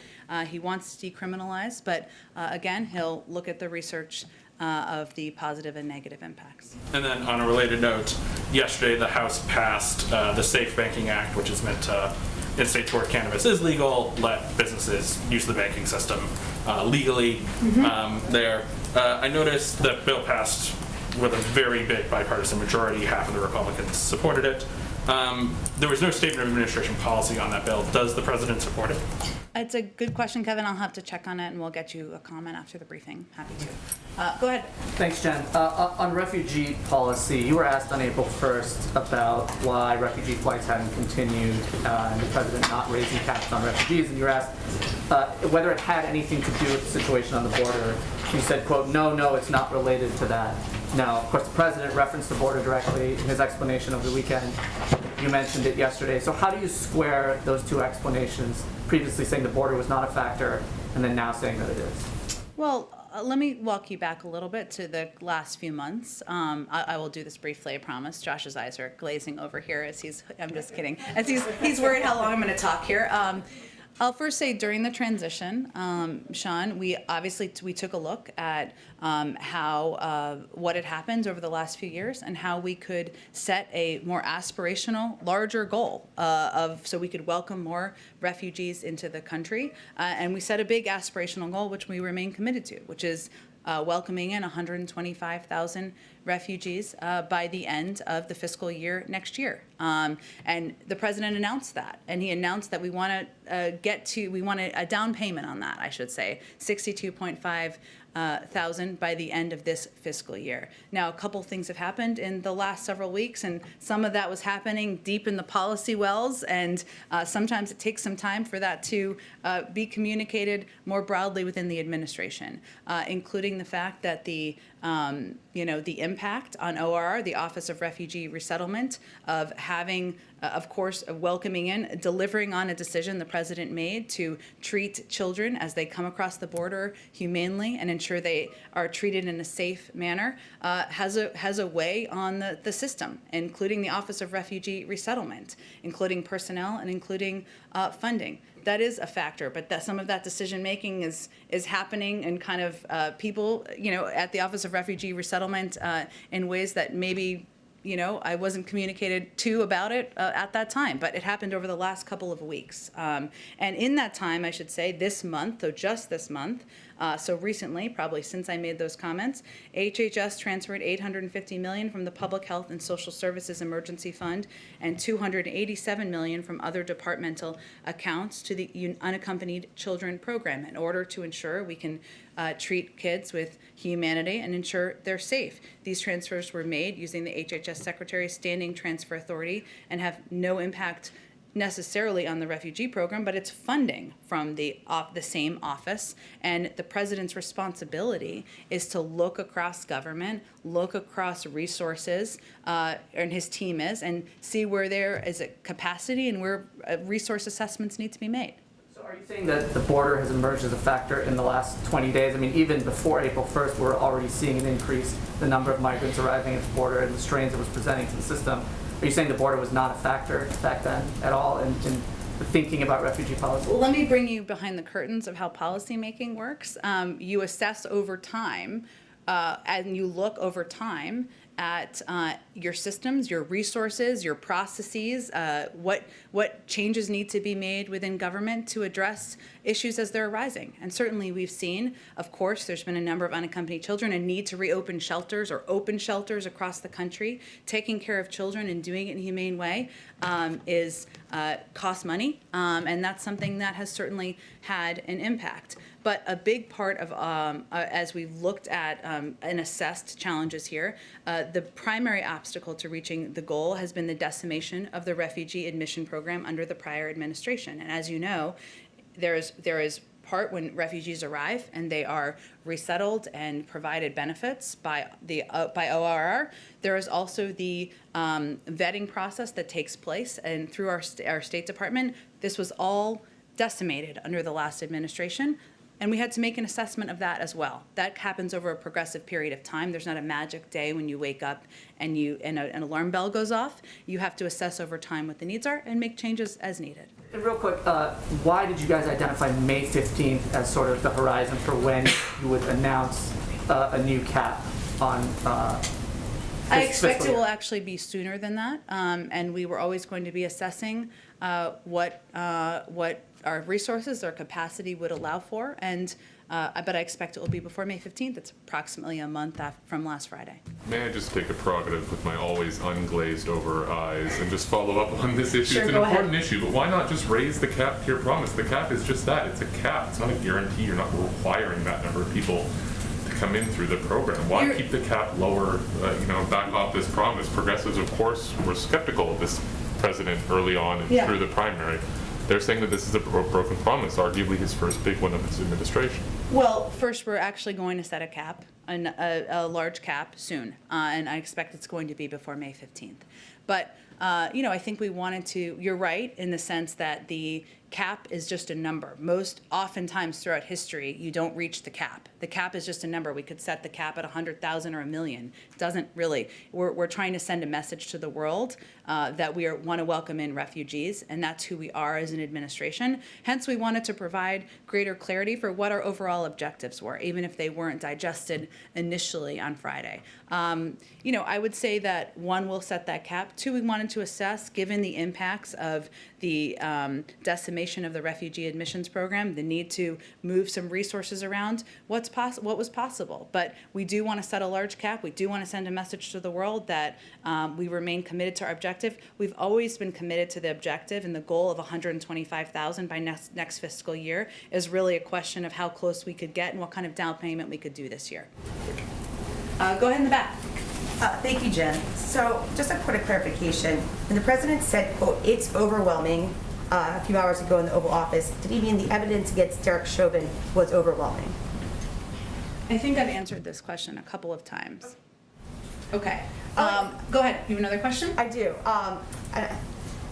He wants to decriminalize, but again, he'll look at the research of the positive and negative impacts. And then on a related note, yesterday the House passed the Safe Banking Act, which is meant to in states where cannabis is legal, let businesses use the banking system legally there. I noticed that bill passed with a very big bipartisan majority. Half of the Republicans supported it. There was no statement of administration policy on that bill. Does the president support it? It's a good question, Kevin. I'll have to check on it, and we'll get you a comment after the briefing. Happy to. Go ahead. Thanks, Jen. On refugee policy, you were asked on April 1st about why refugee flights hadn't continued and the president not raising caps on refugees, and you were asked whether it had anything to do with the situation on the border. You said, quote, no, it's not related to that. Now, of course, the president referenced the border directly in his explanation over the weekend. You mentioned it yesterday. So how do you square those two explanations, previously saying the border was not a factor and then now saying that it is? Well, let me walk you back a little bit to the last few months. I will do this briefly, I promise. Josh's eyes are glazing over here as I'm just kidding, as he's worried how long I'm going to talk here. I'll first say during the transition, Sean, we took a look at what had happened over the last few years and how we could set a more aspirational, larger goal so we could welcome more refugees into the country. And we set a big aspirational goal, which we remain committed to, which is welcoming in 125,000 refugees by the end of the fiscal year next year. And the president announced that, and he announced that we want a down payment on that, I should say, 62.5 thousand by the end of this fiscal year. Now, a couple things have happened in the last several weeks, and some of that was happening deep in the policy wells, and sometimes it takes some time for that to be communicated more broadly within the administration, including the fact that the impact on ORR, the Office of Refugee Resettlement, of having, of course, welcoming in, delivering on a decision the president made to treat children as they come across the border humanely and ensure they are treated in a safe manner, has a way on the system, including the Office of Refugee Resettlement, including personnel and including funding. That is a factor, but some of that decision making is happening and kind of people, at the Office of Refugee Resettlement in ways that maybe, I wasn't communicated to about it at that time, but it happened over the last couple of weeks. And in that time, I should say, this month, just this month, so recently, probably since I made those comments, HHS transferred $850 million from the Public Health and Social Services Emergency Fund and $287 million from other departmental accounts to the Unaccompanied Children Program in order to ensure we can treat kids with humanity and ensure they're safe. These transfers were made using the HHS Secretary's Standing Transfer Authority and have no impact necessarily on the refugee program, but it's funding from the same office. And the president's responsibility is to look across government, look across resources, and his team and see where there is a capacity and where resource assessments need to be made. So are you saying that the border has emerged as a factor in the last 20 days? I mean, even before April 1st, we're already seeing an increase in the number of migrants arriving at the border and the strains it was presenting to the system. Are you saying the border was not a factor back then at all in thinking about refugee policy? Well, let me bring you behind the curtains of how policymaking works. You assess over time, and you look over time at your systems, your resources, your processes, what changes need to be made within government to address issues as they're arising. And certainly we've seen, of course, there's been a number of unaccompanied children and need to reopen shelters or open shelters across the country. Taking care of children and doing it in a humane way costs money, and that's something that has certainly had an impact. But a big part of, as we've looked at and assessed challenges here, the primary obstacle to reaching the goal has been the decimation of the refugee admission program under the prior administration. And as you know, there is part when refugees arrive and they are resettled and provided benefits by ORR. There is also the vetting process that takes place, and through our State Department, this was all decimated under the last administration. And we had to make an assessment of that as well. That happens over a progressive period of time. There's not a magic day when you wake up and an alarm bell goes off. You have to assess over time what the needs are and make changes as needed. And real quick, why did you guys identify May 15th as sort of the horizon for when you would announce a new cap on I expect fiscal it will year? actually be sooner than that, and we were always going to be assessing what our resources, our capacity would allow for, and but I expect it will be before May 15th. It's approximately a month from last Friday. May I just take a prerogative with my always unglazed over eyes and just follow up on this issue? Sure, it's an go ahead. important issue, but why not just raise the cap to your promise? The cap is just that. It's a cap. It's not a guarantee. You're not requiring that number of people to come in through the program. Why keep the cap lower, back off this promise? Progressives, of course, were skeptical of this president early on and through the primary. They're saying that this is a broken promise, arguably his first big one of his administration. Well, first, we're actually going to set a cap, a large cap soon, and I expect it's going to be before May 15th. But, I think we wanted to, you're right, in the sense that the cap is just a number. Oftentimes throughout history, you don't reach the cap. The cap is just a number. We could set the cap at 100,000 or 1 million. It doesn't really. We're trying to send a message to the world that we want to welcome in refugees, and that's who we are as an administration. Hence, we wanted to provide greater clarity for what our overall objectives were, even if they weren't digested initially on Friday. I would say that, one, we'll set that cap. Two, we wanted to assess, given the impacts of the decimation of the refugee admissions program, the need to move some resources around, what was possible. But we do want to set a large cap. We do want to send a message to the world that we remain committed to our objective. We've always been committed to the objective, and the goal of 125,000 by next fiscal year is really a question of how close we could get and what kind of down payment we could do this year. Go ahead in the back. Thank you, Jen. So just a quick clarification. When the president said, quote, "it's overwhelming," a few hours ago in the Oval Office, did he mean the evidence against Derek Chauvin was overwhelming? I think I've answered this question a couple of times. Okay. Go ahead. You have another question? I do.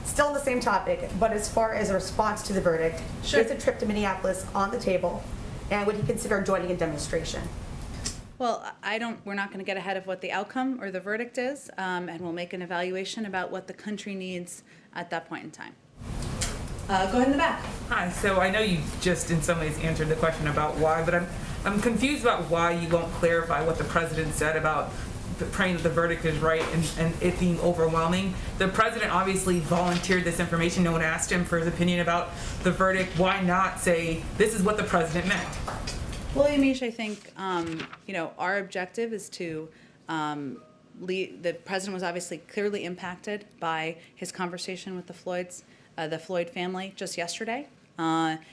Still on the same topic, but as far as a response to the verdict, Sure. is a trip to Minneapolis on the table, and would he consider joining a demonstration? Well, we're not going to get ahead of what the outcome or the verdict is, and we'll make an evaluation about what the country needs at that point in time. Go ahead in the back. Hi, so I know you just in some ways answered the question about why, but I'm confused about why you won't clarify what the president said about praying that the verdict is right and it being overwhelming. The president obviously volunteered this information. No one asked him for his opinion about the verdict. Why not say, this is what the president meant? Well, Yamiche, I think, our objective is to the president was obviously clearly impacted by his conversation with the Floyd family just yesterday.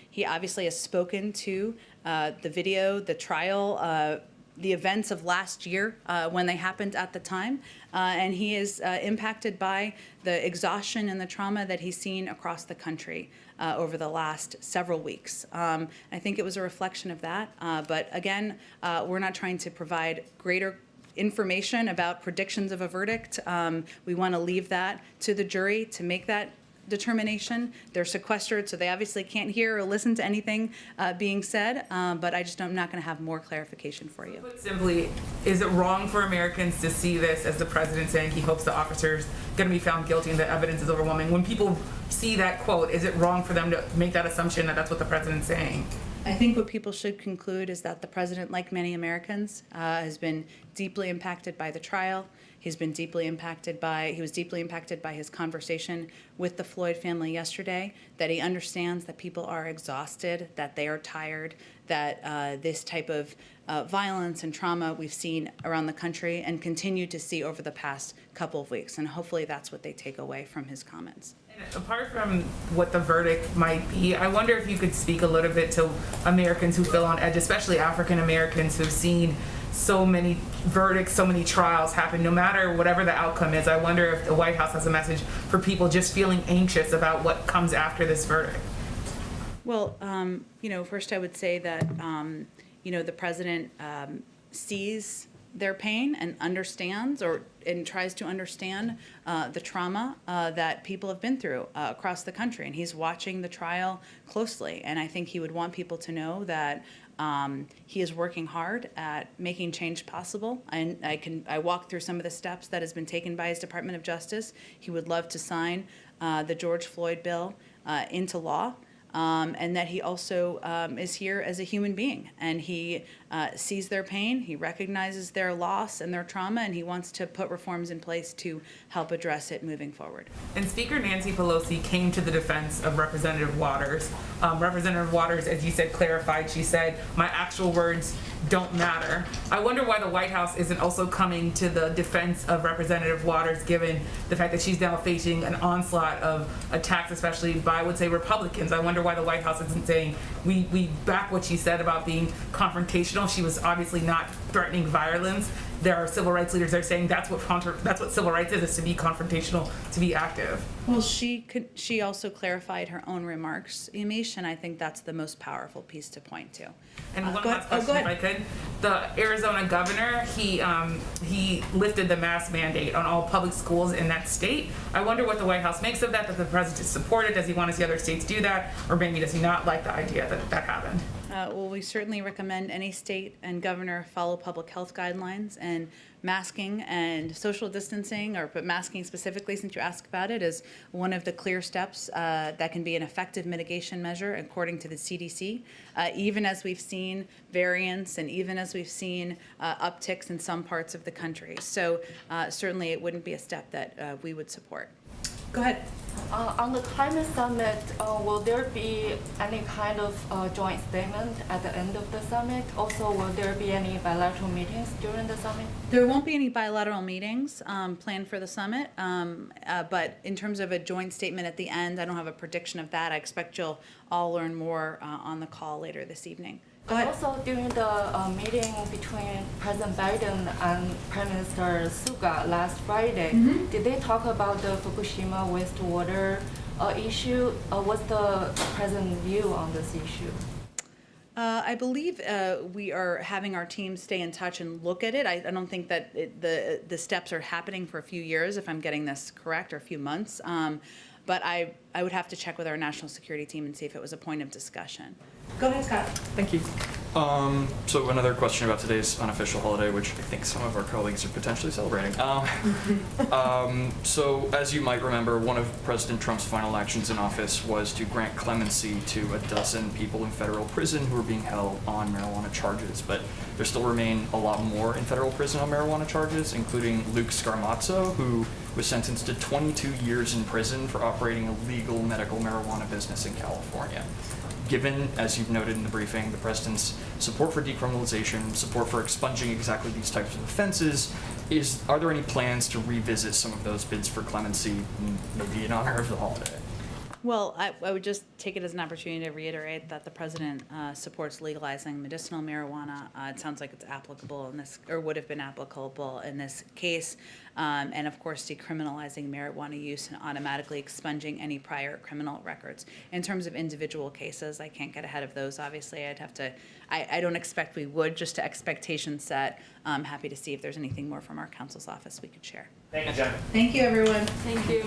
He obviously has spoken to the video, the trial, the events of last year when they happened at the time, and he is impacted by the exhaustion and the trauma that he's seen across the country over the last several weeks. I think it was a reflection of that, but again, we're not trying to provide greater information about predictions of a verdict. We want to leave that to the jury to make that determination. They're sequestered, so they obviously can't hear or listen to anything being said, but I'm not going to have more clarification for you. Put simply, is it wrong for Americans to see this as the president saying he hopes the officer's going to be found guilty and the evidence is overwhelming? When people see that quote, is it wrong for them to make that assumption that that's what the president's saying? I think what people should conclude is that the president, like many Americans, has been deeply impacted by the trial. He was deeply impacted by his conversation with the Floyd family yesterday, that he understands that people are exhausted, that they are tired, that this type of violence and trauma we've seen around the country and continue to see over the past couple of weeks. And hopefully that's what they take away from his comments. Apart from what the verdict might be, I wonder if you could speak a little bit to Americans who feel on edge, especially African Americans who've seen so many verdicts, so many trials happen, no matter whatever the outcome is. I wonder if the White House has a message for people just feeling anxious about what comes after this verdict. Well, first I would say that, the president sees their pain and understands and tries to understand the trauma that people have been through across the country. And he's watching the trial closely. And I think he would want people to know that he is working hard at making change possible. And I walked through some of the steps that has been taken by his Department of Justice. He would love to sign the George Floyd bill into law. and that he also is here as a human being, and he sees their pain, he recognizes their loss and their trauma, and he wants to put reforms in place to help address it moving forward. And Speaker Nancy Pelosi came to the defense of Representative Waters. Representative Waters, as you said, clarified, she said, my actual words don't matter. I wonder why the White House isn't also coming to the defense of Representative Waters, given the fact that she's now facing an onslaught of attacks, especially by, I would say, Republicans. I wonder why the White House isn't saying, we back what she said about being confrontational. She was obviously not threatening violence. There are civil rights leaders that are saying that's what civil rights is to be confrontational, to be active. Well, she also clarified her own remarks, Yamiche, and I think that's the most powerful piece to point to. And one last question, if I could. The Arizona governor, he lifted the mask mandate on all public schools in that state. I wonder what the White House makes of that the president supported. Does he want to see other states do that? Or maybe does he not like the idea that that happened? Well, we certainly recommend any state and governor follow public health guidelines, and masking and social distancing, but masking specifically, since you asked about it, is one of the clear steps that can be an effective mitigation measure according to the CDC, even as we've seen variants and even as we've seen upticks in some parts of the country. So certainly it wouldn't be a step that we would support. Go ahead. On the climate summit, will there be any kind of joint statement at the end of the summit? Also, will there be any bilateral meetings during the summit? There won't be any bilateral meetings planned for the summit, but in terms of a joint statement at the end, I don't have a prediction of that. I expect you'll all learn more on the call later this evening. Go ahead. Also, during the meeting between President Biden and Prime Minister Suga last Friday, did they talk about the Fukushima wastewater issue? What's the president's view on this issue? I believe we are having our team stay in touch and look at it. I don't think that the steps are happening for a few years, if I'm getting this correct, or a few months. But I would have to check with our national security team and see if it was a point of discussion. Go ahead, Scott. Thank you. So another question about today's unofficial holiday, which I think some of our colleagues are potentially celebrating. So as you might remember, one of President Trump's final actions in office was to grant clemency to a dozen people in federal prison who were being held on marijuana charges. But there still remain a lot more in federal prison on marijuana charges, including Luke Scarmazzo, who was sentenced to 22 years in prison for operating a legal medical marijuana business in California. Given, as you've noted in the briefing, the president's support for decriminalization, support for expunging exactly these types of offenses, are there any plans to revisit some of those bids for clemency, maybe in honor of the holiday? Well, I would just take it as an opportunity to reiterate that the president supports legalizing medicinal marijuana. It sounds like it's applicable in this, or would have been applicable in this case. And of course, decriminalizing marijuana use and automatically expunging any prior criminal records. In terms of individual cases, I can't get ahead of those, obviously. I'd have to, I don't expect we would, just to expectation set. I'm happy to see if there's anything more from our counsel's office we could share. Thank you, Jen. Thank you, everyone. Thank you.